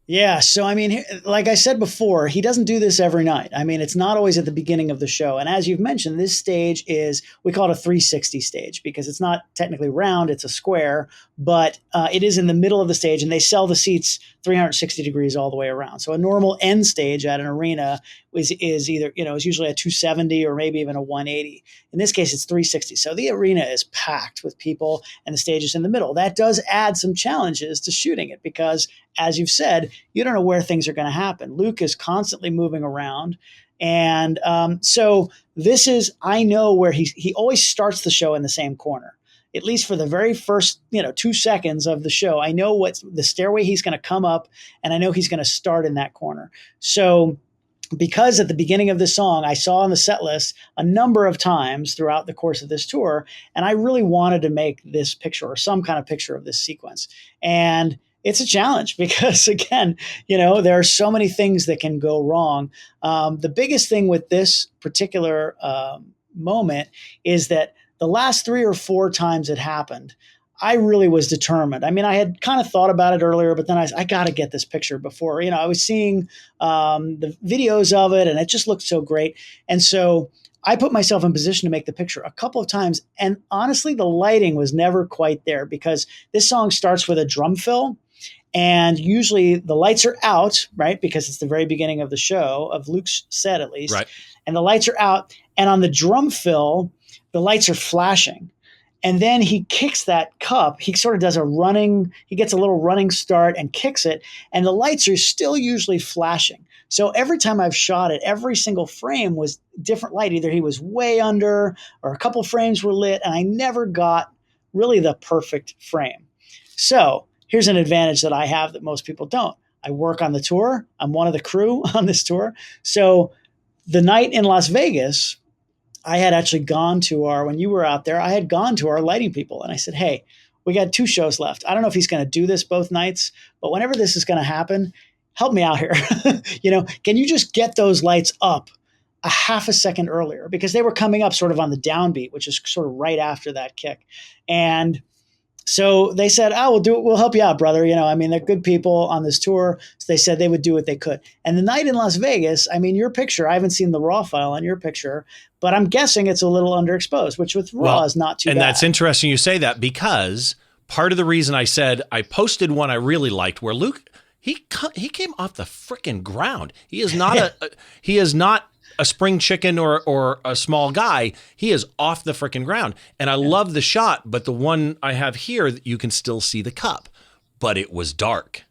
Yeah. So, like I said before, he doesn't do this every night. It's not always at the beginning of the show. And as you've mentioned, this stage we call it a 360 stage because it's not technically round, it's a square, but it is in the middle of the stage, and they sell the seats 360 degrees all the way around. So a normal end stage at an arena is either, is usually a 270 or maybe even a 180. In this case, it's 360. So the arena is packed with people and the stage is in the middle. That does add some challenges to shooting it because, as you've said, you don't know where things are going to happen. Luke is constantly moving around. And so this is, I know where he always starts the show in the same corner. At least for the very first, 2 seconds of the show, I know what's the stairway he's going to come up, and I know he's going to start in that corner. So because at the beginning of this song, I saw on the set list a number of times throughout the course of this tour, and I really wanted to make this picture or some kind of picture of this sequence. And it's a challenge because, again, there are so many things that can go wrong. The biggest thing with this particular moment is that the last 3 or 4 times it happened, I really was determined. I had kind of thought about it earlier, but then I got to get this picture before. I was seeing the videos of it, and it just looked so great. And so I put myself in position to make the picture a couple of times. And honestly, the lighting was never quite there because this song starts with a drum fill. And usually the lights are out, right? Because it's the very beginning of the show, of Luke's set at least. Right. And the lights are out. And on the drum fill, the lights are flashing. And then he kicks that cup. He sort of does he gets a little running start and kicks it. And the lights are still usually flashing. So every time I've shot it, every single frame was different light. Either he was way under or a couple frames were lit. And I never got really the perfect frame. So here's an advantage that I have that most people don't. I work on the tour. I'm one of the crew on this tour. So the night in Las Vegas, I had actually gone to when you were out there, I had gone to our lighting people and I said, hey, we got 2 shows left. I don't know if he's going to do this both nights, but whenever this is going to happen, help me out here. Can you just get those lights up a half a second earlier? Because they were coming up sort of on the downbeat, which is sort of right after that kick. And so they said, we'll do it. We'll help you out, brother. They're good people on this tour. So they said they would do what they could. And the night in Las Vegas, your picture, I haven't seen the raw file on your picture, but I'm guessing it's a little underexposed, which with raw is not too bad. And that's interesting you say that because part of the reason I said I posted one I really liked where Luke, he came off the freaking ground. He is not he is not a spring chicken or a small guy. He is off the freaking ground. And I love the shot, but the one I have here, you can still see the cup, but it was dark.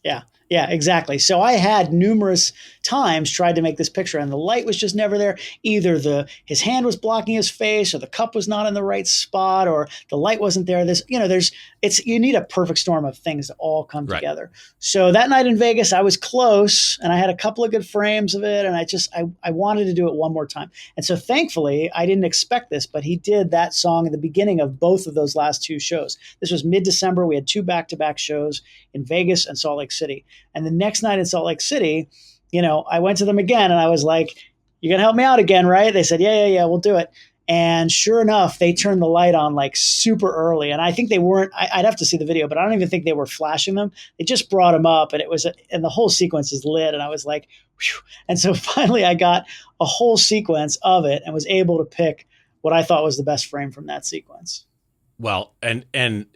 Yeah, exactly. So I had numerous times tried to make this picture, and the light was just never there. Either his hand was blocking his face, or the cup was not in the right spot, or the light wasn't there. You need a perfect storm of things to all come together. So that night in Vegas, I was close, and I had a couple of good frames of it, and I wanted to do it one more time. And so thankfully, I didn't expect this, but he did that song at the beginning of both of those last two shows. This was mid-December. We had 2 back-to-back shows in Vegas and Salt Lake City. And the next night in Salt Lake City, I went to them again, and I was like, "You're going to help me out again, right?" They said, yeah, we'll do it. And sure enough, they turned the light on like super early. And I think they weren't, I'd have to see the video, but I don't even think they were flashing them. They just brought them up, and the whole sequence is lit. And I was like, whew. And so finally I got a whole sequence of it and was able to pick what I thought was the best frame from that sequence. Well, and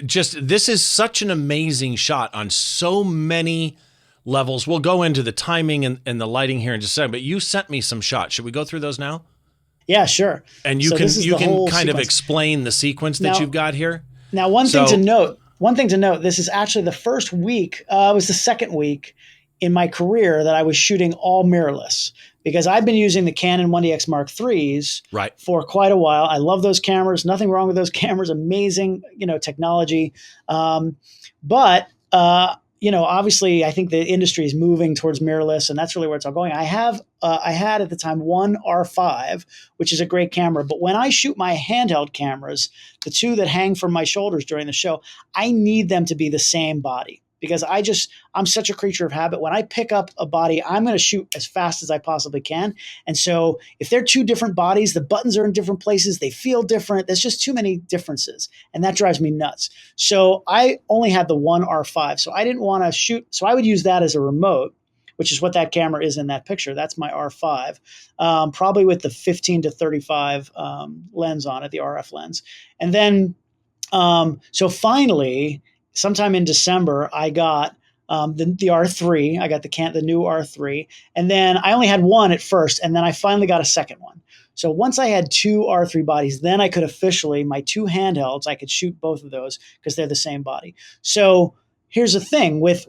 just, this is such an amazing shot on so many levels. We'll go into the timing and the lighting here in just a second, but you sent me some shots. Should we go through those now? Yeah, sure. And you can kind of explain the sequence that you've got here. Now, one thing to note, this is actually the first week, it was the second week in my career that I was shooting all mirrorless, because I've been using the Canon 1DX Mark IIIs for quite a while. I love those cameras. Nothing wrong with those cameras. Amazing, technology. But obviously, I think the industry is moving towards mirrorless, and that's really where it's all going. I had at the time one R5, which is a great camera. But when I shoot my handheld cameras, the 2 that hang from my shoulders during the show, I need them to be the same body, because I'm such a creature of habit. When I pick up a body, I'm going to shoot as fast as I possibly can. And so if they're 2 different bodies, the buttons are in different places, they feel different. There's just too many differences. And that drives me nuts. So I only had the one R5. So I didn't want to shoot. So I would use that as a remote, which is what that camera is in that picture. That's my R5, probably with the 15 to 35 lens on it, the RF lens. And then, so finally, sometime in December, I got the R3. I got the new R3. And then I only had one at first, and then I finally got a second one. So once I had 2 R3 bodies, then I could officially, my 2 handhelds, I could shoot both of those because they're the same body. So here's the thing, with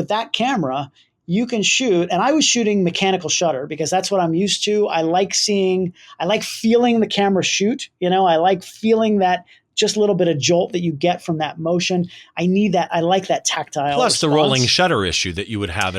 that camera, you can shoot, and I was shooting mechanical shutter because that's what I'm used to. I like feeling the camera shoot. I like feeling that just a little bit of jolt that you get from that motion. I need that. I like that tactile. Plus response. The rolling shutter issue that you would have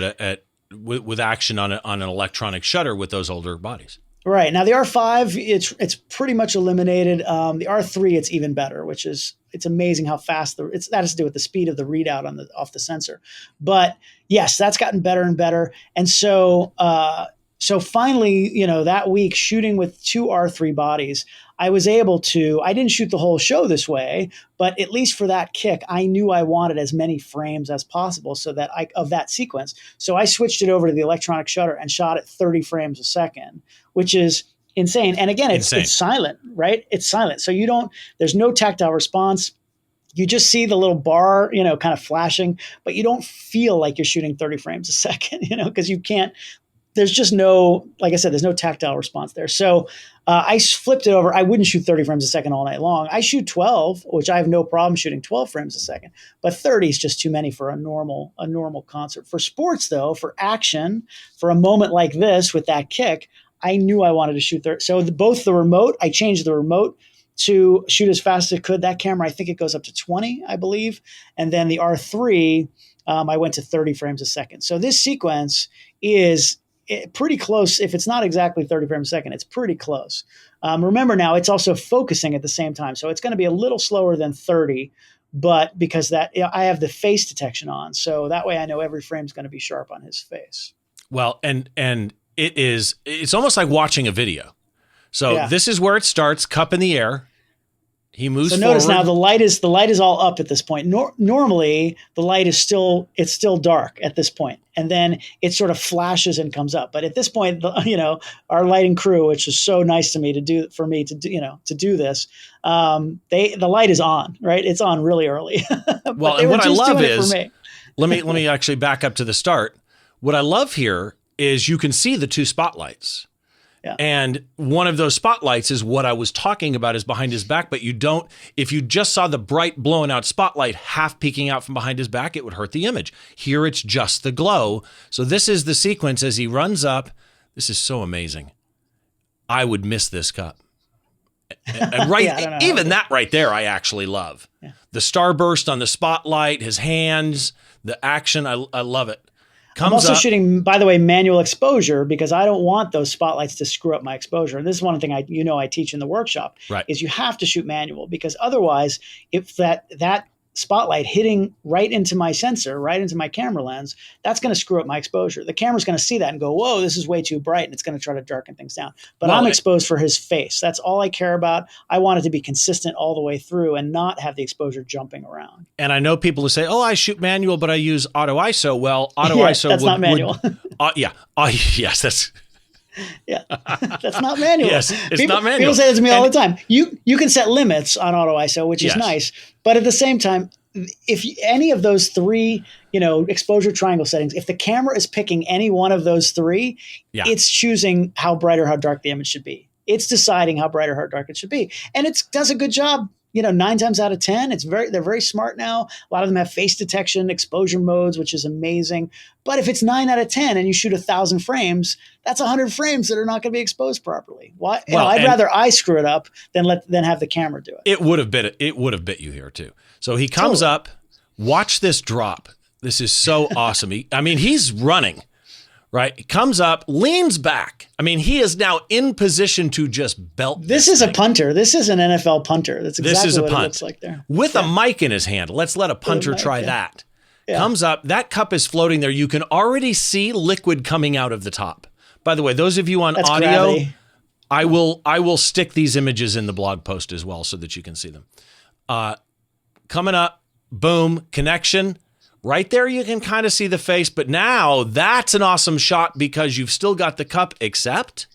with action on an electronic shutter with those older bodies. Right. Now the R5, it's pretty much eliminated. The R3, it's even better, it's amazing how fast that has to do with the speed of the readout off the sensor. But yes, that's gotten better and better. And so, finally, that week shooting with 2 R3 bodies, I was able to, I didn't shoot the whole show this way, but at least for that kick, I knew I wanted as many frames as possible of that sequence. So I switched it over to the electronic shutter and shot at 30 frames a second, which is insane. And again, it's silent, right? It's silent. So there's no tactile response. You just see the little bar, kind of flashing, but you don't feel like you're shooting 30 frames a second, because you can't. There's just no, like I said, there's no tactile response there. So I flipped it over. I wouldn't shoot 30 frames a second all night long. I shoot 12, which I have no problem shooting 12 frames a second. But 30 is just too many for a normal concert. For sports, though, for action, for a moment like this with that kick, I knew I wanted to shoot 30. So both the remote, I changed the remote to shoot as fast as it could. That camera, I think it goes up to 20, I believe. And then the R3, I went to 30 frames a second. So this sequence is pretty close. If it's not exactly 30 frames a second, it's pretty close. Remember now, it's also focusing at the same time. So it's going to be a little slower than 30, but because I have the face detection on. So that way I know every frame is going to be sharp on his face. Well, and it's almost like watching a video. So This is where it starts, cup in the air. He moves forward. So notice now the light is all up at this point. Normally the light is still dark at this point, and then it sort of flashes and comes up. But at this point, our lighting crew, which is so nice to me to do this, the light is on, right? It's on really early. Well, and what I love is, let me actually back up to the start. What I love here is you can see the 2 spotlights. Yeah. And one of those spotlights is what I was talking about, is behind his back. But you don't, if you just saw the bright blowing out spotlight half peeking out from behind his back, it would hurt the image. Here it's just the glow. So this is the sequence as he runs up. This is so amazing. I would miss this cup. And right, even that right there, I actually love. Yeah. The starburst on the spotlight, his hands, the action. I love it. I'm also shooting, by the way, manual exposure, because I don't want those spotlights to screw up my exposure. And this is one thing I teach in the workshop, right, is you have to shoot manual, because otherwise, if that spotlight hitting right into my sensor, right into my camera lens, that's going to screw up my exposure. The camera's going to see that and go, whoa, this is way too bright, and it's going to try to darken things down. But I'm exposed for his face. That's all I care about. I want it to be consistent all the way through and not have the exposure jumping around. And I know people who say, oh, I shoot manual, but I use auto ISO. Well, auto ISO that's not manual. Yes, that's... Yeah, that's not manual. Yes, it's not manual. People say that to me all the time. You can set limits on auto ISO, which is nice, but at the same time, if any of those three, exposure triangle settings, if the camera is picking any one of those three, it's choosing how bright or how dark the image should be. It's deciding how bright or how dark it should be, and it does a good job. 9 times out of 10, they're very smart now. A lot of them have face detection, exposure modes, which is amazing. But if it's 9 out of 10 and you shoot 1,000 frames, that's 100 frames that are not going to be exposed properly. Why? I'd rather I screw it up than have the camera do it. It would have bit you here too. So he comes up, watch this drop. This is so awesome. He's running. Right? He comes up, leans back. He is now in position to just belt this is thing. A punter. This is an NFL punter. That's exactly what it looks like there. With a mic in his hand. Let's let a punter try that. Yeah. Comes up, that cup is floating there. You can already see liquid coming out of the top. By the way, those of you on audio, gravity. I will stick these images in the blog post as well so that you can see them. Coming up, boom, connection. Right there, you can kind of see the face, but now that's an awesome shot because you've still got the cup, except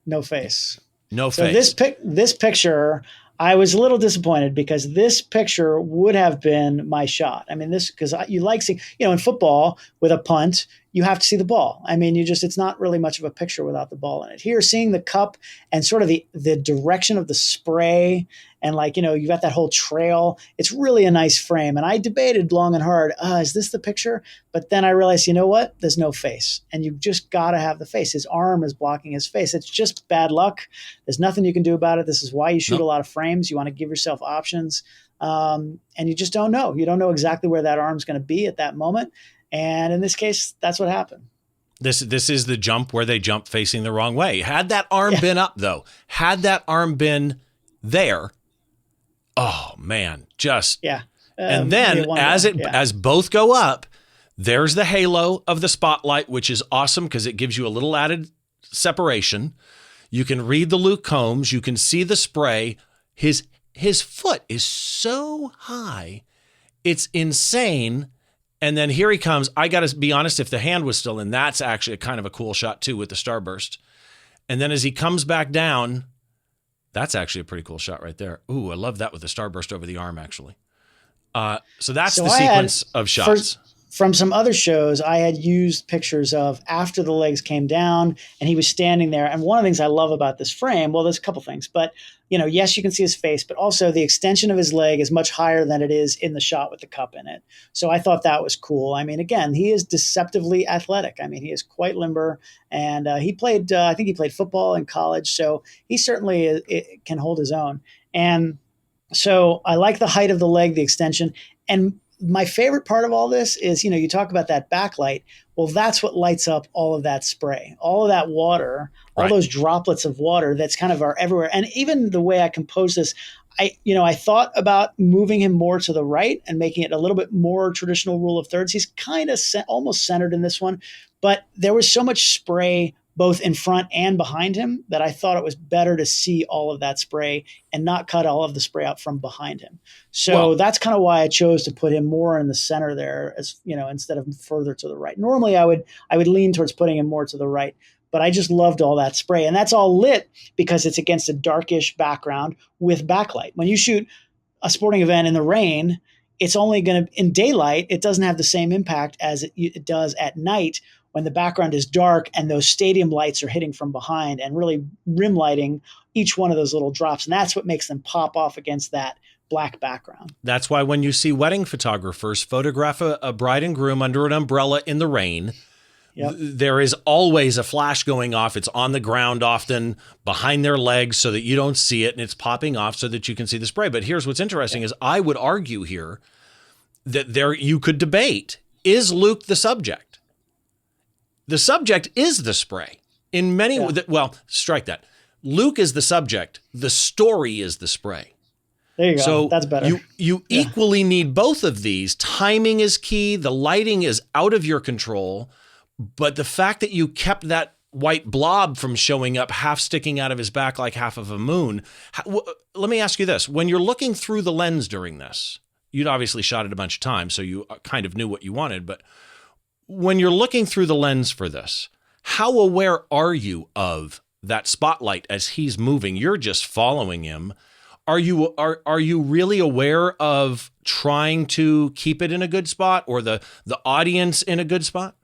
no face. No so face. This picture, I was a little disappointed because this picture would have been my shot. Because you like seeing, in football with a punt, you have to see the ball. It's not really much of a picture without the ball in it. Here, seeing the cup and sort of the direction of the spray and you got that whole trail, it's really a nice frame. And I debated long and hard, is this the picture? But then I realized, you know what? There's no face. And you just got to have the face. His arm is blocking his face. It's just bad luck. There's nothing you can do about it. This is why you shoot a lot of frames. You want to give yourself options. And you just don't know. You don't know exactly where that arm's going to be at that moment. And in this case, that's what happened. This is the jump where they jump facing the wrong way. Had that arm been up, though, had that arm been there, oh man, just and then as both go up, there's the halo of the spotlight, which is awesome because it gives you a little added separation. You can read the Luke Combs, you can see the spray. His foot is so high, it's insane. And then here he comes. I got to be honest, if the hand was still in, that's actually kind of a cool shot too with the starburst. And then as he comes back down, that's actually a pretty cool shot right there. Ooh, I love that with the starburst over the arm, actually. So that's the sequence of shots. From some other shows, I had used pictures of after the legs came down and he was standing there. And one of the things I love about this frame, well, there's a couple things, but yes, you can see his face, but also the extension of his leg is much higher than it is in the shot with the cup in it. So I thought that was cool. Again, he is deceptively athletic. He is quite limber, and he played, I think he played football in college. So he certainly can hold his own. And so I like the height of the leg, the extension. And my favorite part of all this is, you talk about that backlight. Well, that's what lights up all of that spray, all of that water, all those droplets of water that's kind of are everywhere. And even the way I compose this, I thought about moving him more to the right and making it a little bit more traditional rule of thirds. He's kind of almost centered in this one, but there was so much spray both in front and behind him that I thought it was better to see all of that spray and not cut all of the spray out from behind him. So that's kind of why I chose to put him more in the center there, as instead of further to the right. Normally I would lean towards putting him more to the right, but I just loved all that spray. And that's all lit because it's against a darkish background with backlight. When you shoot a sporting event in the rain, it's only going to, in daylight, it doesn't have the same impact as it does at night when the background is dark and those stadium lights are hitting from behind and really rim lighting each one of those little drops. And that's what makes them pop off against that black background. That's why when you see wedding photographers photograph a bride and groom under an umbrella in the rain, Yep. there is always a flash going off. It's on the ground, often behind their legs, so that you don't see it, and it's popping off so that you can see the spray. But here's what's interesting is I would argue here that you could debate, is Luke the subject? The subject is the spray. In many, well, strike that. Luke is the subject. The story is the spray. There you go. So that's better. You equally need both of these. Timing is key. The lighting is out of your control. But the fact that you kept that white blob from showing up, half sticking out of his back like half of a moon. Let me ask you this. When you're looking through the lens during this, you'd obviously shot it a bunch of times, so you kind of knew what you wanted. But when you're looking through the lens for this, how aware are you of that spotlight as he's moving? You're just following him. Are you really aware of trying to keep it in a good spot, or the audience in a good spot?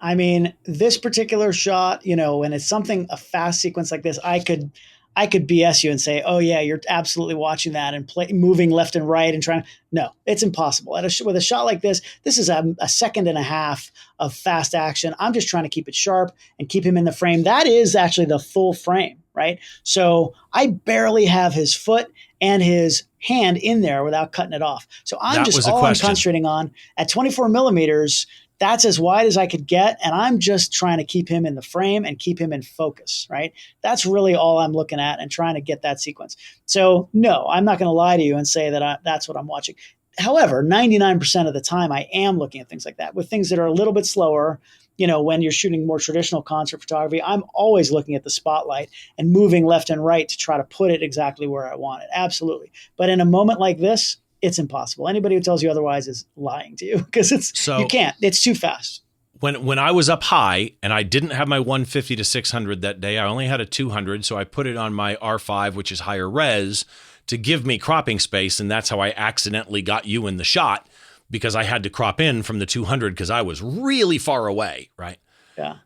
I mean, this particular shot, when it's a fast sequence like this, I could BS you and say, oh yeah, you're absolutely watching that and moving left and right and trying. No, it's impossible. With a shot like this is a second and a half of fast action. I'm just trying to keep it sharp and keep him in the frame. That is actually the full frame, right? So I barely have his foot and his hand in there without cutting it off. So I'm concentrating on at 24 millimeters. That's as wide as I could get, and I'm just trying to keep him in the frame and keep him in focus, right? That's really all I'm looking at and trying to get that sequence. So no, I'm not going to lie to you and say that that's what I'm watching. However, 99% of the time I am looking at things like that. With things that are a little bit slower, when you're shooting more traditional concert photography, I'm always looking at the spotlight and moving left and right to try to put it exactly where I want it. Absolutely. But in a moment like this, it's impossible. Anybody who tells you otherwise is lying to you, because you can't. It's too fast. When I was up high and I didn't have my 150 to 600 that day, I only had a 200, so I put it on my R5, which is higher res, to give me cropping space, and that's how I accidentally got you in the shot, because I had to crop in from the 200 because I was really far away, right? Yeah.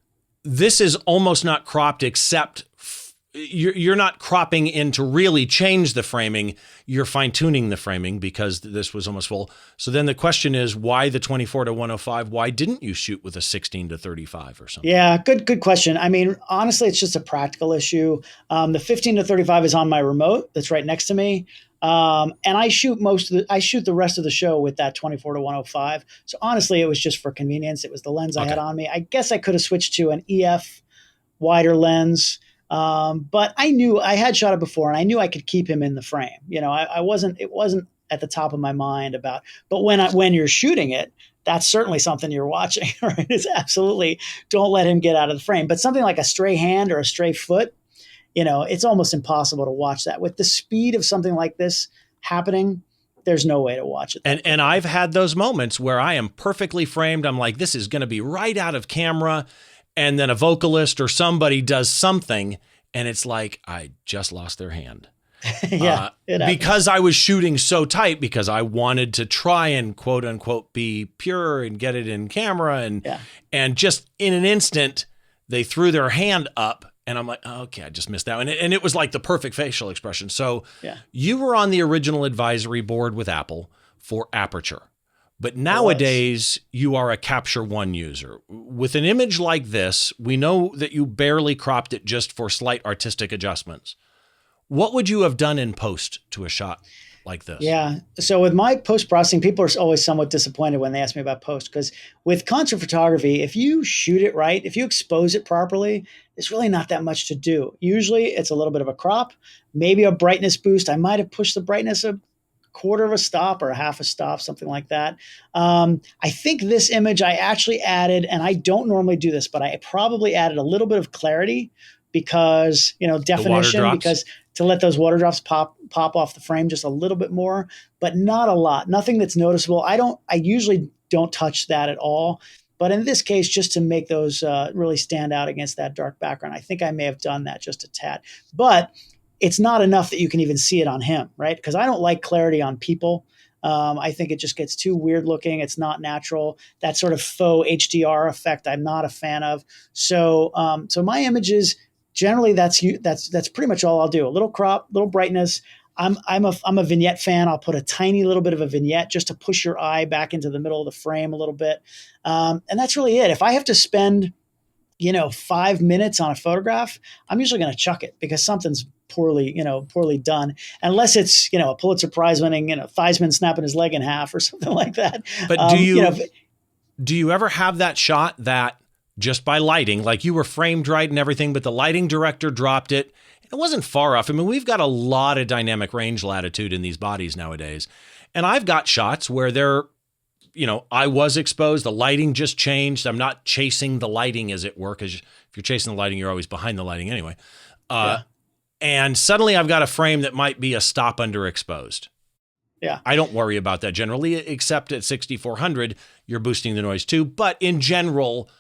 This is almost not cropped, except you're not cropping in to really change the framing. You're fine-tuning the framing because this was almost full. So then the question is, why the 24 to 105? Why didn't you shoot with a 16 to 35 or something? Yeah, good question. I mean, honestly, it's just a practical issue. The 15 to 35 is on my remote that's right next to me. And I shoot the rest of the show with that 24 to 105. So honestly, it was just for convenience. It was the lens I had on me. I guess I could have switched to an EF wider lens. But I knew I had shot it before, and I knew I could keep him in the frame. It wasn't at the top of my mind about, but when you're shooting it, that's certainly something you're watching, right? It's absolutely, don't let him get out of the frame. But something like a stray hand or a stray foot, it's almost impossible to watch that. With the speed of something like this happening, there's no way to watch it. And I've had those moments where I am perfectly framed. I'm like, this is going to be right out of camera. And then a vocalist or somebody does something, and it's like, I just lost their hand. Yeah, because I was shooting so tight, because I wanted to try and quote unquote be pure and get it in camera. And just in an instant, they threw their hand up, and I'm like, oh, okay, I just missed that one. And it was like the perfect facial expression. So you were on the original advisory board with Apple for aperture. But nowadays, you are a Capture One user. With an image like this, we know that you barely cropped it just for slight artistic adjustments. What would you have done in post to a shot like this? Yeah. So with my post-processing, people are always somewhat disappointed when they ask me about post, because with concert photography, if you shoot it right, if you expose it properly, there's really not that much to do. Usually, it's a little bit of a crop, maybe a brightness boost. I might have pushed the brightness a quarter of a stop or a half a stop, something like that. I think this image I actually added, and I don't normally do this, but I probably added a little bit of clarity because, definition, because to let those water drops pop off the frame just a little bit more, but not a lot, nothing that's noticeable. I usually don't touch that at all. But in this case, just to make those really stand out against that dark background, I think I may have done that just a tad. But it's not enough that you can even see it on him, right? Because I don't like clarity on people. I think it just gets too weird looking. It's not natural. That sort of faux HDR effect, I'm not a fan of. So my images, generally that's pretty much all I'll do. A little crop, little brightness. I'm a vignette fan. I'll put a tiny little bit of a vignette just to push your eye back into the middle of the frame a little bit. And that's really it. If I have to spend 5 minutes on a photograph, I'm usually going to chuck it because something's poorly done, unless it's, a Pulitzer Prize winning, Theismann snapping his leg in half or something like that. But do you ever have that shot that just by lighting, like you were framed right and everything, but the lighting director dropped it? It wasn't far off. I mean, we've got a lot of dynamic range latitude in these bodies nowadays. And I've got shots where I was exposed. The lighting just changed. I'm not chasing the lighting, as it were, because if you're chasing the lighting, you're always behind the lighting anyway. And suddenly I've got a frame that might be a stop underexposed. Yeah. I don't worry about that generally, except at 6400, you're boosting the noise too. But in general,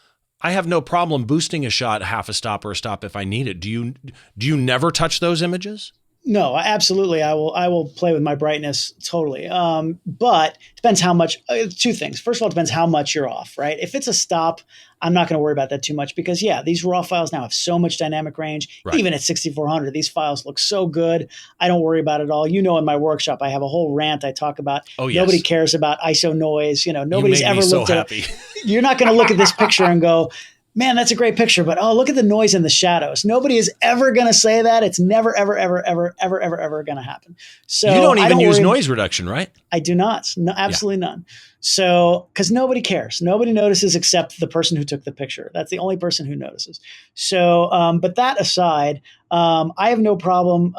I have no problem boosting a shot half a stop or a stop if I need it. Do you never touch those images? No, absolutely. I will play with my brightness totally. But it depends how much. Two things. First of all, it depends how much you're off, right? If it's a stop, I'm not going to worry about that too much because these raw files now have so much dynamic range. Right. Even at 6400, these files look so good. I don't worry about it at all. In my workshop, I have a whole rant I talk about. Oh, yes. Nobody cares about ISO noise. Nobody's ever looked at it. You're not going to look at this picture and go, man, that's a great picture, but look at the noise and the shadows. Nobody is ever going to say that. It's never, ever, ever, ever, ever, ever, ever going to happen. So you don't even use noise reduction, right? I do not. No, absolutely none. So, because nobody cares. Nobody notices except the person who took the picture. That's the only person who notices. So, but that aside, I have no problem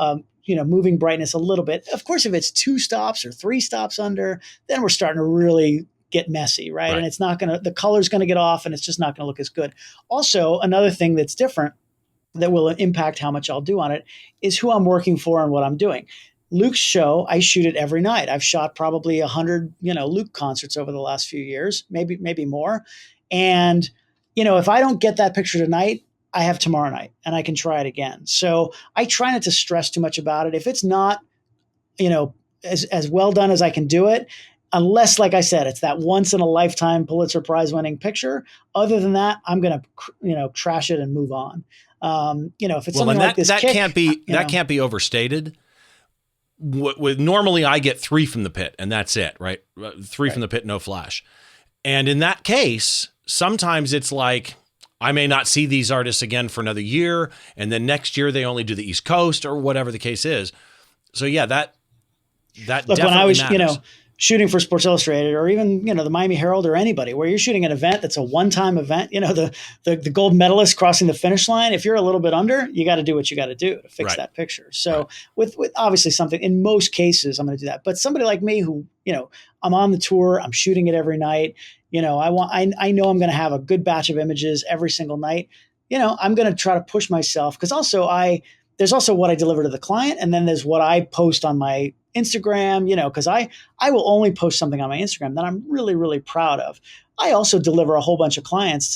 moving brightness a little bit. Of course, if it's 2 stops or 3 stops under, then we're starting to really get messy, right? And it's not the color's going to get off and it's just not going to look as good. Also, another thing that's different that will impact how much I'll do on it is who I'm working for and what I'm doing. Luke's show, I shoot it every night. I've shot probably 100, Luke concerts over the last few years, maybe more. And, if I don't get that picture tonight, I have tomorrow night and I can try it again. So I try not to stress too much about it. If it's not, as well done as I can do it, unless, like I said, it's that once in a lifetime Pulitzer Prize winning picture. Other than that, I'm going to, trash it and move on. If it's something like this, that can't be overstated. With normally I get 3 from the pit and that's it, right? 3 from the pit, no flash. And in that case, sometimes it's like, I may not see these artists again for another year. And then next year they only do the East Coast or whatever the case is. So that look, definitely when I was, matters. Shooting for Sports Illustrated or even, the Miami Herald or anybody where you're shooting an event that's a one-time event, the gold medalist crossing the finish line, if you're a little bit under, you got to do what you got to do to fix that picture. So with obviously something, in most cases, I'm going to do that. But somebody like me who, I'm on the tour, I'm shooting it every night, I know I'm going to have a good batch of images every single night. I'm going to try to push myself because also there's also what I deliver to the client. And then there's what I post on my Instagram, because I will only post something on my Instagram that I'm really, really proud of. I also deliver a whole bunch of images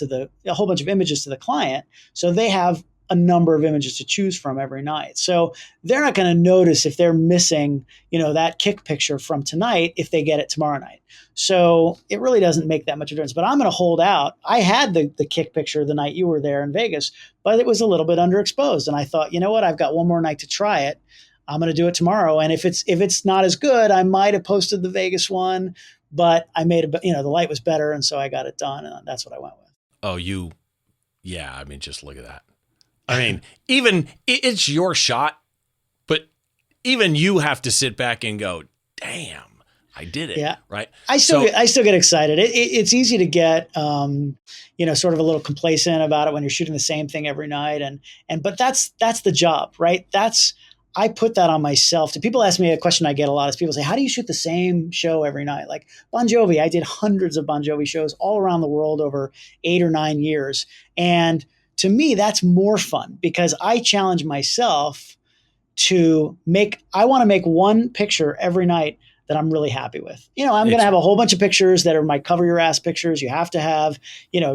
to the client. So they have a number of images to choose from every night. So they're not going to notice if they're missing, that kick picture from tonight if they get it tomorrow night. So it really doesn't make that much difference. But I'm going to hold out. I had the kick picture the night you were there in Vegas, but it was a little bit underexposed. And I thought, you know what? I've got one more night to try it. I'm going to do it tomorrow. And if it's not as good, I might have posted the Vegas one, but I made the light was better. And so I got it done. And that's what I went with. Oh, I mean, just look at that. I mean, even it's your shot, but even you have to sit back and go, damn, I did it. Yeah. Right. I still get excited. It's easy to get, sort of a little complacent about it when you're shooting the same thing every night. But that's the job, right? I put that on myself. People ask me a question I get a lot is people say, how do you shoot the same show every night? Like Bon Jovi, I did hundreds of Bon Jovi shows all around the world over 8 or 9 years. And to me, that's more fun because I challenge myself I want to make one picture every night that I'm really happy with. I'm going to have a whole bunch of pictures that are my cover your ass pictures. You have to have,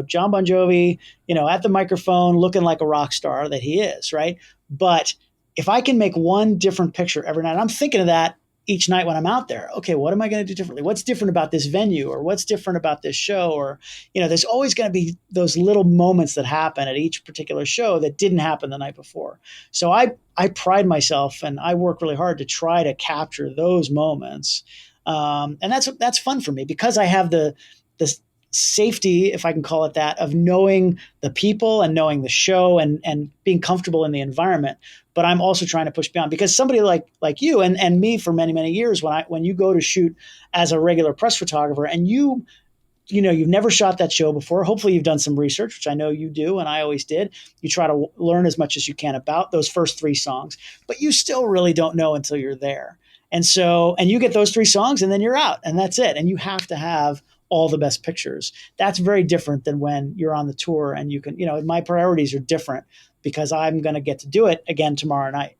John Bon Jovi, at the microphone looking like a rock star that he is, right? But if I can make one different picture every night, I'm thinking of that each night when I'm out there. Okay, what am I going to do differently? What's different about this venue, or what's different about this show? Or, there's always going to be those little moments that happen at each particular show that didn't happen the night before. So I pride myself, and I work really hard to try to capture those moments. And that's fun for me because I have the safety, if I can call it that, of knowing the people and knowing the show and being comfortable in the environment. But I'm also trying to push beyond, because somebody like you and me for many, many years, when you go to shoot as a regular press photographer and you've never shot that show before, hopefully you've done some research, which I know you do, and I always did. You try to learn as much as you can about those first 3 songs, but you still really don't know until you're there. And you get those 3 songs and then you're out, and that's it. And you have to have all the best pictures. That's very different than when you're on the tour and you can, my priorities are different because I'm going to get to do it again tomorrow night.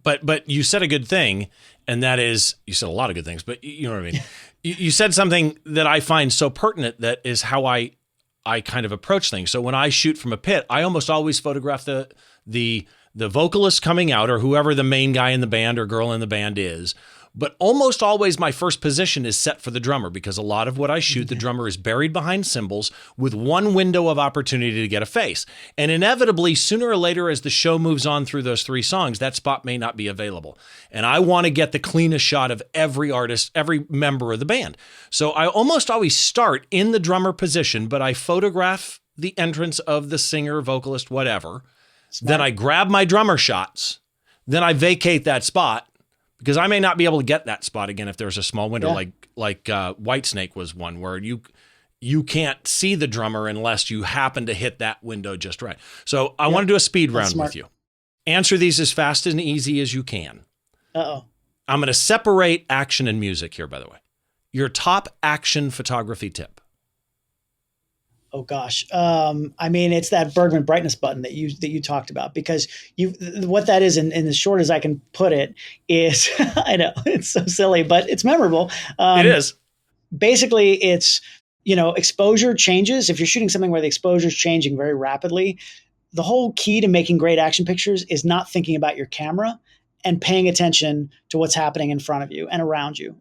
But you said a good thing, and that is, you said a lot of good things, but you know what I mean? You said something that I find so pertinent, that is how I kind of approach things. So when I shoot from a pit, I almost always photograph the vocalist coming out, or whoever the main guy in the band or girl in the band is. But almost always my first position is set for the drummer, because a lot of what I shoot, the drummer is buried behind cymbals with one window of opportunity to get a face. And inevitably, sooner or later, as the show moves on through those 3 songs, that spot may not be available. And I want to get the cleanest shot of every artist, every member of the band. So I almost always start in the drummer position, but I photograph the entrance of the singer, vocalist, whatever. Smart. Then I grab my drummer shots. Then I vacate that spot, because I may not be able to get that spot again if there's a small window, like Whitesnake was one where you can't see the drummer unless you happen to hit that window just right. So I want to do a speed round with you. Answer these as fast and easy as you can. Uh-oh. I'm going to separate action and music here, by the way. Your top action photography tip. Oh gosh. It's that Bergman brightness button that you talked about, because what that is, in as short as I can put it, is, I know it's so silly, but it's memorable. It is. Basically it's, exposure changes. If you're shooting something where the exposure is changing very rapidly, the whole key to making great action pictures is not thinking about your camera and paying attention to what's happening in front of you and around you.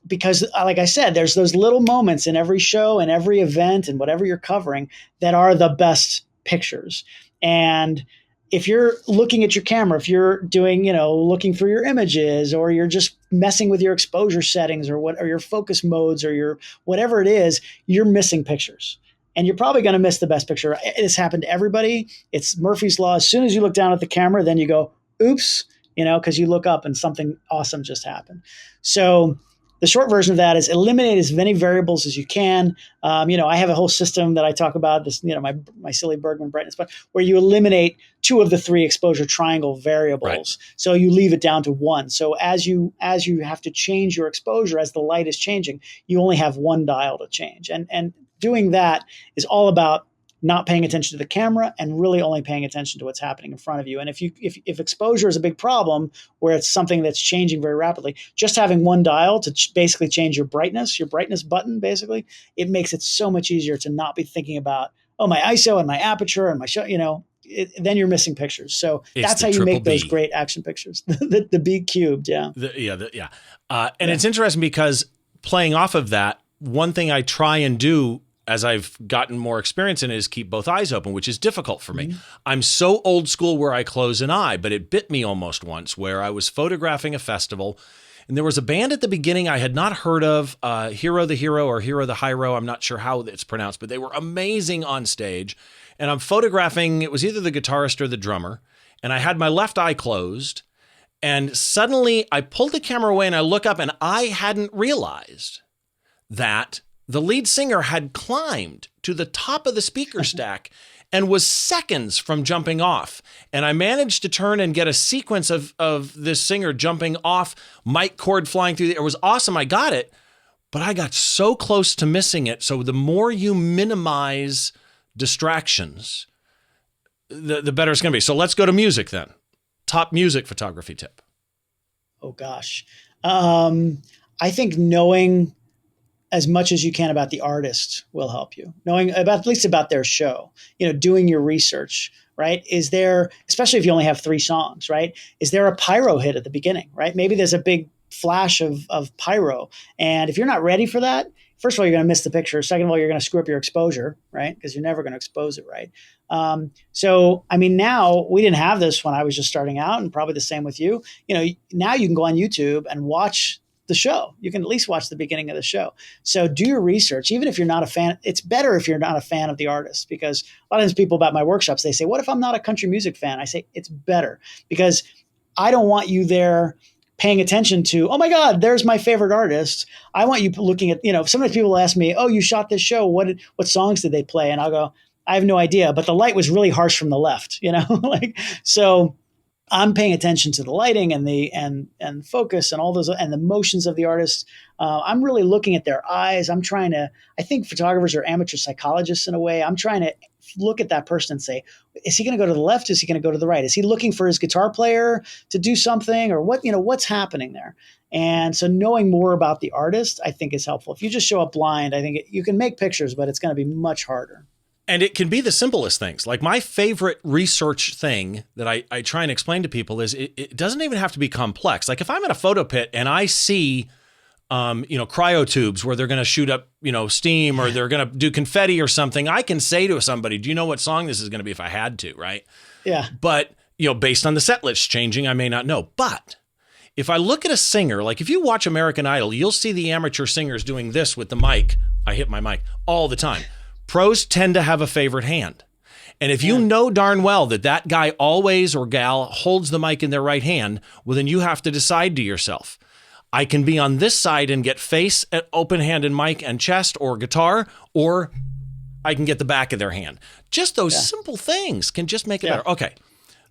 Because, like I said, there's those little moments in every show and every event and whatever you're covering that are the best pictures. And if you're looking at your camera, if you're doing, looking through your images, or you're just messing with your exposure settings or your focus modes or your whatever it is, you're missing pictures. And you're probably going to miss the best picture. It's happened to everybody. It's Murphy's Law. As soon as you look down at the camera, then you go, oops, because you look up and something awesome just happened. So the short version of that is eliminate as many variables as you can. I have a whole system that I talk about, this, my silly Bergman brightness, but where you eliminate 2 of the 3 exposure triangle variables. Right. So you leave it down to 1. So as you have to change your exposure, as the light is changing, you only have 1 dial to change. And doing that is all about not paying attention to the camera and really only paying attention to what's happening in front of you. And if exposure is a big problem, where it's something that's changing very rapidly, just having 1 dial to basically change your brightness button, basically, it makes it so much easier to not be thinking about, my ISO and my aperture and my show, then you're missing pictures. So that's how you make those great action pictures. the B cubed. Yeah. It's interesting because playing off of that, one thing I try and do as I've gotten more experience in it is keep both eyes open, which is difficult for me. I'm so old school where I close an eye, but it bit me almost once, where I was photographing a festival and there was a band at the beginning I had not heard of, Hero the Hero or Hero the Hyro. I'm not sure how it's pronounced, but they were amazing on stage. And I'm photographing, it was either the guitarist or the drummer, and I had my left eye closed. And suddenly I pulled the camera away and I look up and I hadn't realized that the lead singer had climbed to the top of the speaker stack and was seconds from jumping off. And I managed to turn and get a sequence of this singer jumping off, mic cord flying through the air. It was awesome. I got it, but I got so close to missing it. So the more you minimize distractions, the better it's going to be. So let's go to music then. Top music photography tip. Oh, gosh. I think knowing as much as you can about the artist will help you. Knowing about, at least about their show, doing your research. right? Is there, especially if you only have 3 songs, right? Is there a pyro hit at the beginning, right? Maybe there's a big flash of pyro. And if you're not ready for that, first of all, you're going to miss the picture. Second of all, you're going to screw up your exposure, right? Because you're never going to expose it right. So, I mean, now we didn't have this when I was just starting out, and probably the same with you. Now you can go on YouTube and watch the show. You can at least watch the beginning of the show. So do your research. Even if you're not a fan, it's better if you're not a fan of the artist, because a lot of times people about my workshops, they say, what if I'm not a country music fan? I say, it's better, because I don't want you there paying attention to, oh my God, there's my favorite artist. I want you looking at, sometimes people ask me, oh, you shot this show. What songs did they play? And I'll go, I have no idea, but the light was really harsh from the left, so I'm paying attention to the lighting and and focus and all those and the motions of the artist. I'm really looking at their eyes. I think photographers are amateur psychologists in a way. I'm trying to look at that person and say, is he going to go to the left? Is he going to go to the right? Is he looking for his guitar player to do something, or what's happening there? And so knowing more about the artist, I think, is helpful. If you just show up blind, I think you can make pictures, but it's going to be much harder. And it can be the simplest things. Like my favorite research thing that I try and explain to people is it doesn't even have to be complex. Like if I'm in a photo pit and I see, cryotubes where they're going to shoot up, steam, or they're going to do confetti or something, I can say to somebody, do you know what song this is going to be if I had to, right? Yeah. But, based on the set list changing, I may not know. But if I look at a singer, like if you watch American Idol, you'll see the amateur singers doing this with the mic. I hit my mic all the time. Pros tend to have a favorite hand. And if you know darn well that guy always, or gal, holds the mic in their right hand, well, then you have to decide to yourself, I can be on this side and get face at open hand and mic and chest or guitar, or I can get the back of their hand. Just those simple things can just make it better. Okay.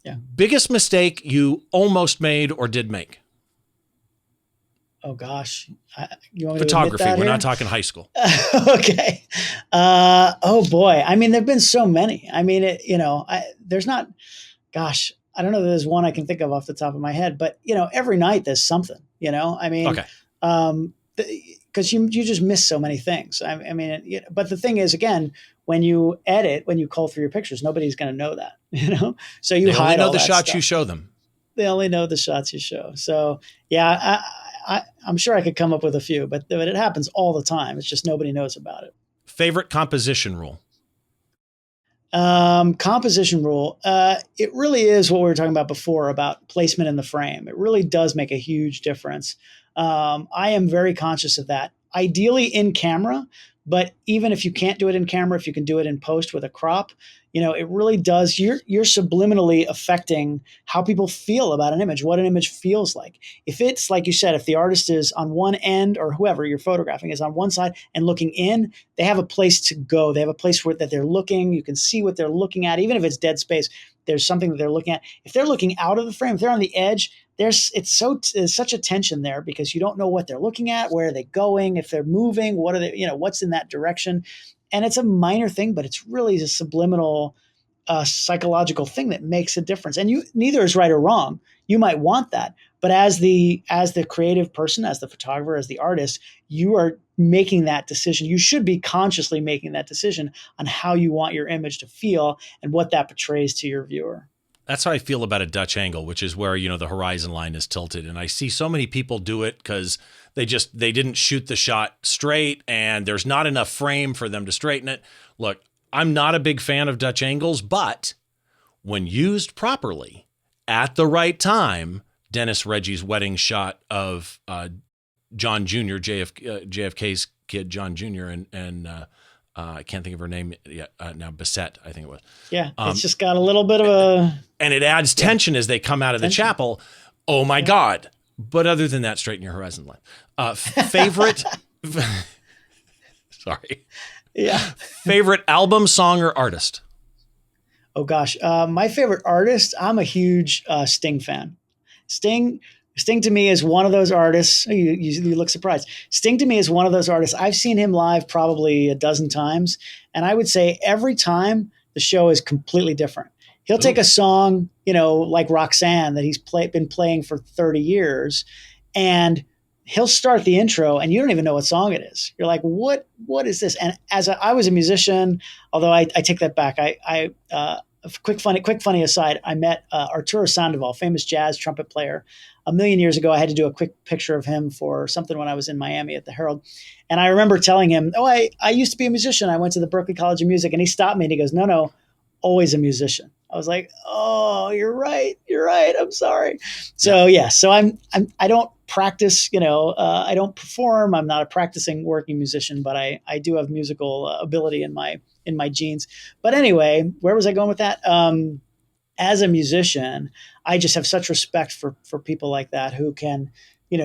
Yeah. Biggest mistake you almost made or did make? Oh gosh, you want me photography. To admit that We're here? not talking high school. Okay. Oh boy. I mean, there've been so many. I mean, there's not. Gosh, I don't know that there's one I can think of off the top of my head, but every night there's something. I mean, okay. Because you just miss so many things. I mean, but the thing is, again, when you edit, when you cull through your pictures, nobody's going to know that. So you hide all the that shots stuff. you show them. They only know the shots you show. So yeah. I'm sure I could come up with a few, but it happens all the time. It's just nobody knows about it. Favorite composition rule? Composition rule. It really is what we were talking about before about placement in the frame. It really does make a huge difference. I am very conscious of that. Ideally in camera, but even if you can't do it in camera, if you can do it in post with a crop, it really does. You're subliminally affecting how people feel about an image, what an image feels like. If it's like you said, if the artist is on one end, or whoever you're photographing is on one side and looking in, they have a place to go. They have a place that they're looking. You can see what they're looking at. Even if it's dead space, there's something that they're looking at. If they're looking out of the frame, if they're on the edge, there's such a tension there, because you don't know what they're looking at, where are they going, if they're moving, what are they, what's in that direction. And it's a minor thing, but it's really a subliminal psychological thing that makes a difference. And neither is right or wrong. You might want that, but as the creative person, as the photographer, as the artist, you are making that decision. You should be consciously making that decision on how you want your image to feel and what that portrays to your viewer. That's how I feel about a Dutch angle, which is where, the horizon line is tilted. And I see so many people do it because they didn't shoot the shot straight and there's not enough frame for them to straighten it. Look, I'm not a big fan of Dutch angles, but when used properly at the right time, Dennis Reggie's wedding shot of John Jr., JFK's kid, John Jr., and I can't think of her name yet now, Bissett, I think it was. Yeah, it's just got a little bit of a... And it adds tension as they come out of the chapel. Oh, my God. But other than that, straighten your horizon line. Favorite... Sorry. Yeah. Favorite album, song, or artist? Oh, gosh. My favorite artist, I'm a huge Sting fan. Sting to me is one of those artists. You look surprised. Sting to me is one of those artists. I've seen him live probably a dozen times. And I would say every time the show is completely different. He'll take a song, like Roxanne that he's been playing for 30 years, and he'll start the intro and you don't even know what song it is. You're like, what is this? And I was a musician, although I take that back. quick funny aside. I met Arturo Sandoval, famous jazz trumpet player, a million years ago. I had to do a quick picture of him for something when I was in Miami at the Herald. And I remember telling him, oh, I used to be a musician. I went to the Berklee College of Music. And he stopped me and he goes, no, always a musician. I was like, oh, you're right. I'm sorry. So so I don't practice, I don't perform. I'm not a practicing working musician, but I do have musical ability in my genes. But anyway, where was I going with that? As a musician, I just have such respect for people like that who can,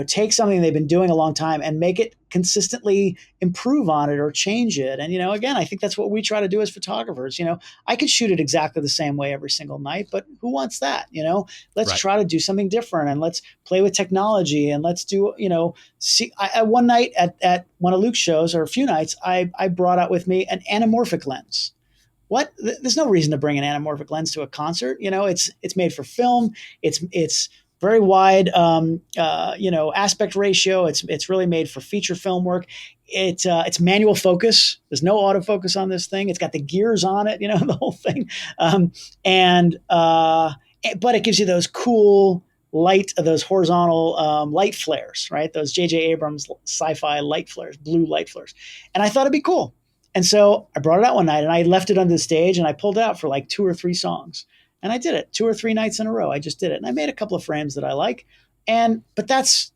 take something they've been doing a long time and make it consistently improve on it or change it. And, again, I think that's what we try to do as photographers. I could shoot it exactly the same way every single night, but who wants that? Let's try to do something different and let's play with technology and let's do, see, one night at one of Luke's shows, or a few nights, I brought out with me an anamorphic lens. What? There's no reason to bring an anamorphic lens to a concert. It's made for film. It's very wide, aspect ratio. It's really made for feature film work. It's manual focus. There's no autofocus on this thing. It's got the gears on it, the whole thing. But it gives you those cool those horizontal light flares, right? Those J.J. Abrams sci-fi light flares, blue light flares. And I thought it'd be cool. And so I brought it out one night and I left it on the stage and I pulled it out for like 2 or 3 songs. And I did it 2 or 3 nights in a row. I just did it. And I made a couple of frames that I like. But that's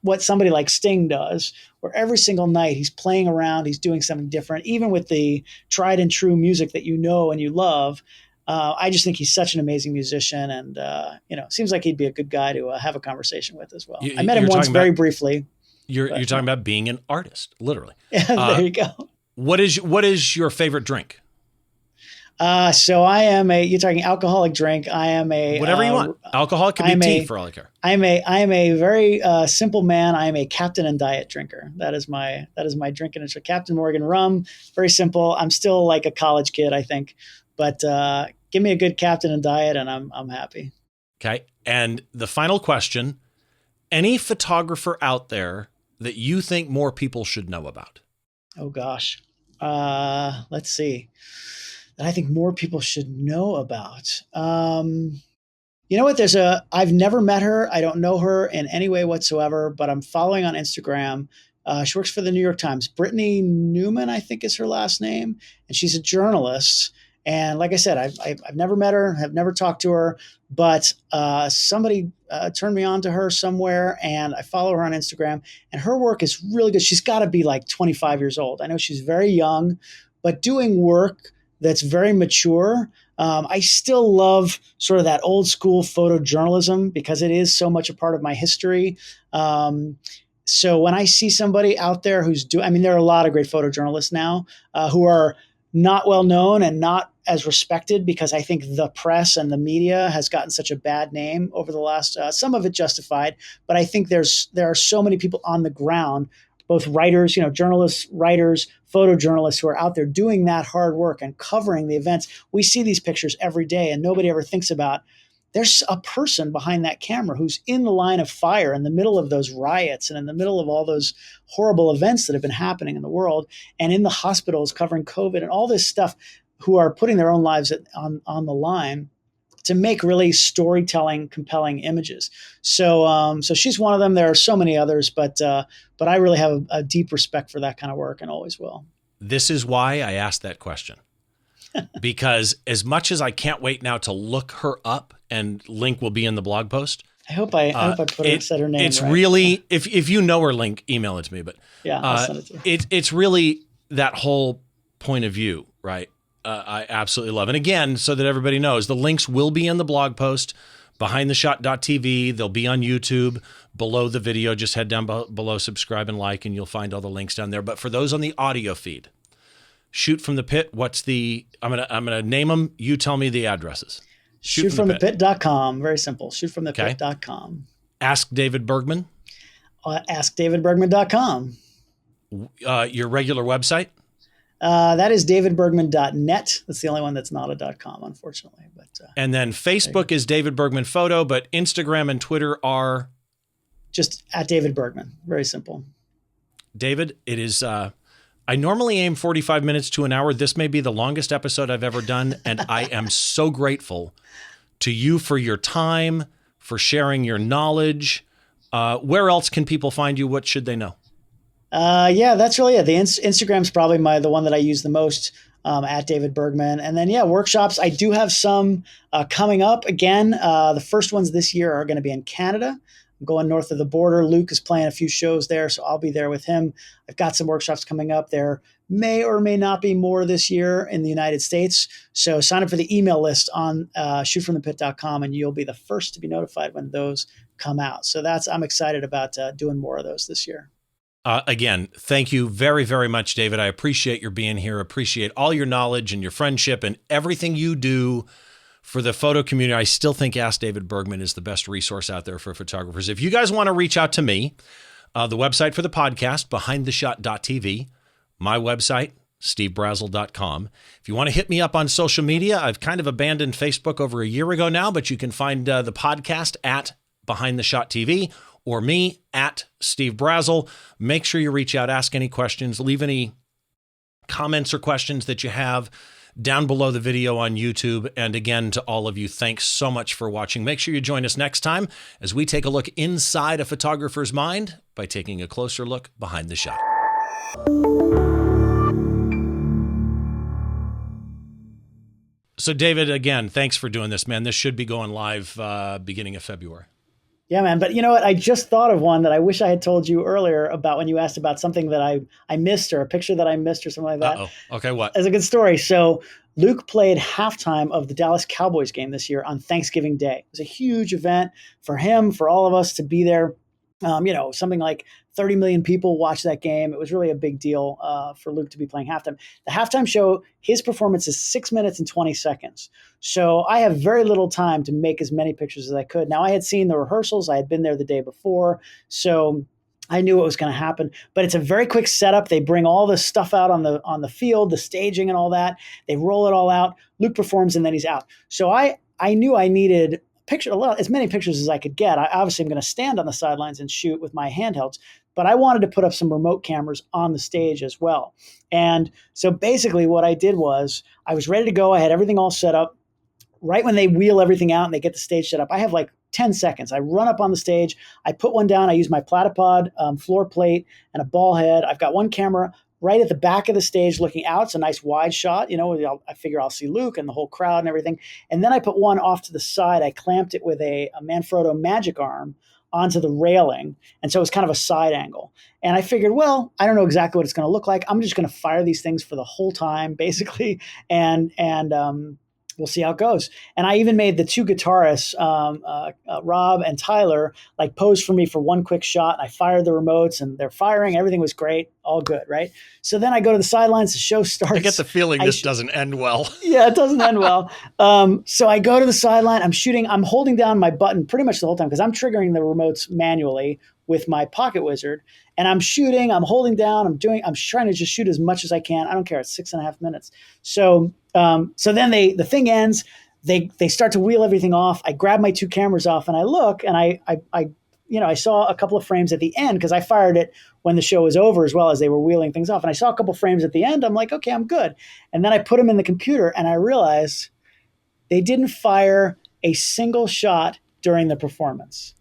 what somebody like Sting does, where every single night he's playing around, he's doing something different, even with the tried and true music that you know and you love. I just think he's such an amazing musician. And, seems like he'd be a good guy to have a conversation with as well. I met him once very briefly. You're talking about being an artist, literally. There you go. What is your favorite drink? So I am you're talking alcoholic drink. I am whatever you want. Alcohol can be tea for all I care. I am a very simple man. I am a Captain and Diet drinker. That is my drinking. It's a Captain Morgan rum. Very simple. I'm still like a college kid, I think, but give me a good Captain and Diet and I'm happy. Okay. And the final question, any photographer out there that you think more people should know about? Oh gosh. Let's see. That I think more people should know about. You know what? I've never met her. I don't know her in any way whatsoever, but I'm following on Instagram. She works for the New York Times. Brittainy Newman, I think is her last name. And she's a journalist. And like I said, I've never met her, have never talked to her, but somebody turned me on to her somewhere and I follow her on Instagram and her work is really good. She's got to be like 25 years old. I know she's very young, but doing work that's very mature. I still love sort of that old school photojournalism because it is so much a part of my history. So when I see somebody out there there are a lot of great photojournalists now who are not well known and not as respected because I think the press and the media has gotten such a bad name over the last, some of it justified, but I think there are so many people on the ground, both writers, journalists, writers, photojournalists who are out there doing that hard work and covering the events. We see these pictures every day and nobody ever thinks about there's a person behind that camera who's in the line of fire in the middle of those riots and in the middle of all those horrible events that have been happening in the world and in the hospitals covering COVID and all this stuff, who are putting their own lives on the line to make really storytelling, compelling images. So she's one of them. There are so many others, but I really have a deep respect for that kind of work and always will. This is why I asked that question. Because as much as I can't wait now to look her up, and link will be in the blog post. I hope I said her name. It's right. Really, if you know her, link, email it to me. But yeah, I'll send it to you. It's really that whole point of view, right? I absolutely love. And again, so that everybody knows, the links will be in the blog post, behindtheshot.tv. They'll be on YouTube below the video. Just head down below, subscribe and like, and you'll find all the links down there. But for those on the audio feed, Shoot from the Pit. I'm gonna name them. You tell me the addresses. Shootfromthepit.com. Very simple. Shootfromthepit.com. Ask David Bergman. AskDavidBergman.com. Your regular website? That is davidbergman.net. That's the only one that's not a .com, unfortunately. But and then Facebook is David Bergman Photo, but Instagram and Twitter are just at David Bergman. Very simple. David, it is. I normally aim 45 minutes to an hour. This may be the longest episode I've ever done, and I am so grateful to you for your time, for sharing your knowledge. Where else can people find you? What should they know? Yeah, that's really it. The Instagram's probably the one that I use the most, at David Bergman. And then, yeah, workshops. I do have some coming up. Again, the first ones this year are going to be in Canada. I'm going north of the border. Luke is playing a few shows there, so I'll be there with him. I've got some workshops coming up. There may or may not be more this year in the United States. So sign up for the email list on shootfromthepit.com, and you'll be the first to be notified when those come out. So I'm excited about doing more of those this year. Again, thank you very, very much, David. I appreciate your being here. Appreciate all your knowledge and your friendship and everything you do for the photo community. I still think Ask David Bergman is the best resource out there for photographers. If you guys want to reach out to me, the website for the podcast, behindtheshot.tv, my website, stevebrazill.com. If you want to hit me up on social media, I've kind of abandoned Facebook over a year ago now, but you can find the podcast at Behind the Shot TV or me at Steve Brazill. Make sure you reach out, ask any questions, leave any comments or questions that you have down below the video on YouTube. And again, to all of you, thanks so much for watching. Make sure you join us next time as we take a look inside a photographer's mind by taking a closer look behind the shot. So David, again, thanks for doing this, man. This should be going live beginning of February. Yeah, man. But you know what? I just thought of one that I wish I had told you earlier about when you asked about something that I missed, or a picture that I missed, or something like that. Uh-oh. Okay, what? It's a good story. So Luke played halftime of the Dallas Cowboys game this year on Thanksgiving Day. It was a huge event for him, for all of us to be there. Something like 30 million people watched that game. It was really a big deal for Luke to be playing halftime. The halftime show, his performance is 6 minutes and 20 seconds. So I have very little time to make as many pictures as I could. Now, I had seen the rehearsals. I had been there the day before. So I knew what was going to happen, but it's a very quick setup. They bring all the stuff out on the field, the staging and all that. They roll it all out. Luke performs and then he's out. So I knew I needed as many pictures as I could get. I obviously am going to stand on the sidelines and shoot with my handhelds, but I wanted to put up some remote cameras on the stage as well. And so basically what I did was I was ready to go. I had everything all set up. Right when they wheel everything out and they get the stage set up, I have like 10 seconds. I run up on the stage. I put one down. I use my platypod floor plate and a ball head. I've got one camera right at the back of the stage looking out. It's a nice wide shot. I figure I'll see Luke and the whole crowd and everything. And then I put one off to the side. I clamped it with a Manfrotto Magic Arm onto the railing. And so it was kind of a side angle. And I figured, well, I don't know exactly what it's going to look like. I'm just going to fire these things for the whole time, basically. And we'll see how it goes. And I even made the two guitarists, Rob and Tyler, like pose for me for one quick shot. And I fired the remotes and they're firing. Everything was great. All good, right? So then I go to the sidelines. The show starts. I get the feeling this doesn't end well. Yeah, it doesn't end well. So I go to the sideline. I'm shooting. I'm holding down my button pretty much the whole time because I'm triggering the remotes manually with my Pocket Wizard. And I'm shooting. I'm holding down. I'm trying to just shoot as much as I can. I don't care. It's 6.5 minutes. So then the thing ends. They start to wheel everything off. I grab my two cameras off and I look and I saw a couple of frames at the end because I fired it when the show was over as well as they were wheeling things off. And I saw a couple of frames at the end. I'm like, okay, I'm good. And then I put them in the computer and I realized they didn't fire a single shot during the performance.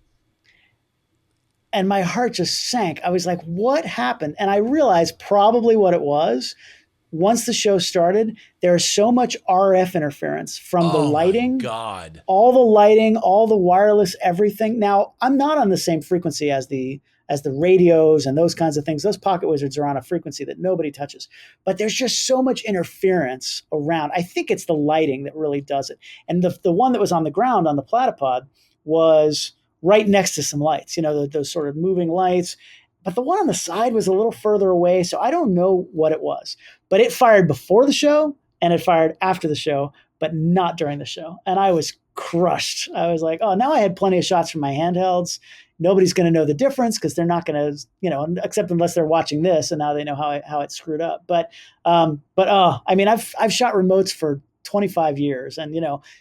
And my heart just sank. I was like, what happened? And I realized probably what it was. Once the show started, there's so much RF interference from the lighting. God. All the lighting, all the wireless, everything. Now, I'm not on the same frequency as the radios and those kinds of things. Those Pocket Wizards are on a frequency that nobody touches. But there's just so much interference around. I think it's the lighting that really does it. And the one that was on the ground on the platypod was right next to some lights, those sort of moving lights. But the one on the side was a little further away, so I don't know what it was. But it fired before the show and it fired after the show, but not during the show. And I was crushed. I was like, oh, now I had plenty of shots from my handhelds. Nobody's going to know the difference because they're not going to, except unless they're watching this and now they know how it screwed up. But I've shot remotes for 25 years. And,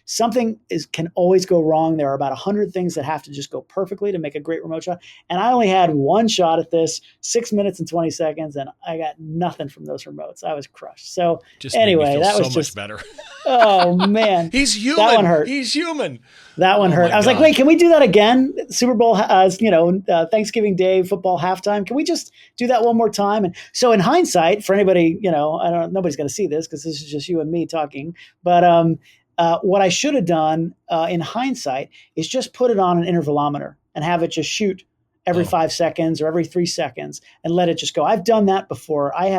something can always go wrong. There are about 100 things that have to just go perfectly to make a great remote shot. And I only had one shot at this, 6 minutes and 20 seconds, and I got nothing from those remotes. I was crushed. So just anyway, that was so just much better. Oh man, he's human. That one hurt. He's human. That one hurt. I was like, wait, can we do that again? Super Bowl, Thanksgiving Day football halftime. Can we just do that one more time? And so, in hindsight, for anybody, nobody's going to see this because this is just you and me talking. But what I should have done in hindsight is just put it on an intervalometer and have it just shoot every 5 seconds or every 3 seconds and let it just go. I've done that before. I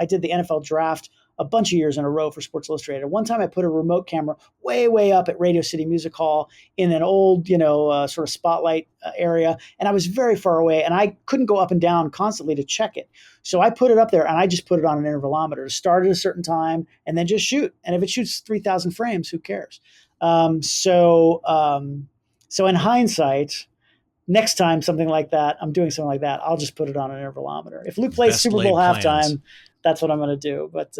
did the NFL draft a bunch of years in a row for Sports Illustrated. One time I put a remote camera way, way up at Radio City Music Hall in an old, sort of spotlight area. And I was very far away and I couldn't go up and down constantly to check it. So I put it up there and I just put it on an intervalometer to start at a certain time and then just shoot. And if it shoots 3,000 frames, who cares? So in hindsight, next time I'm doing something like that, I'll just put it on an intervalometer. If Luke plays Super Bowl halftime, that's what I'm going to do. But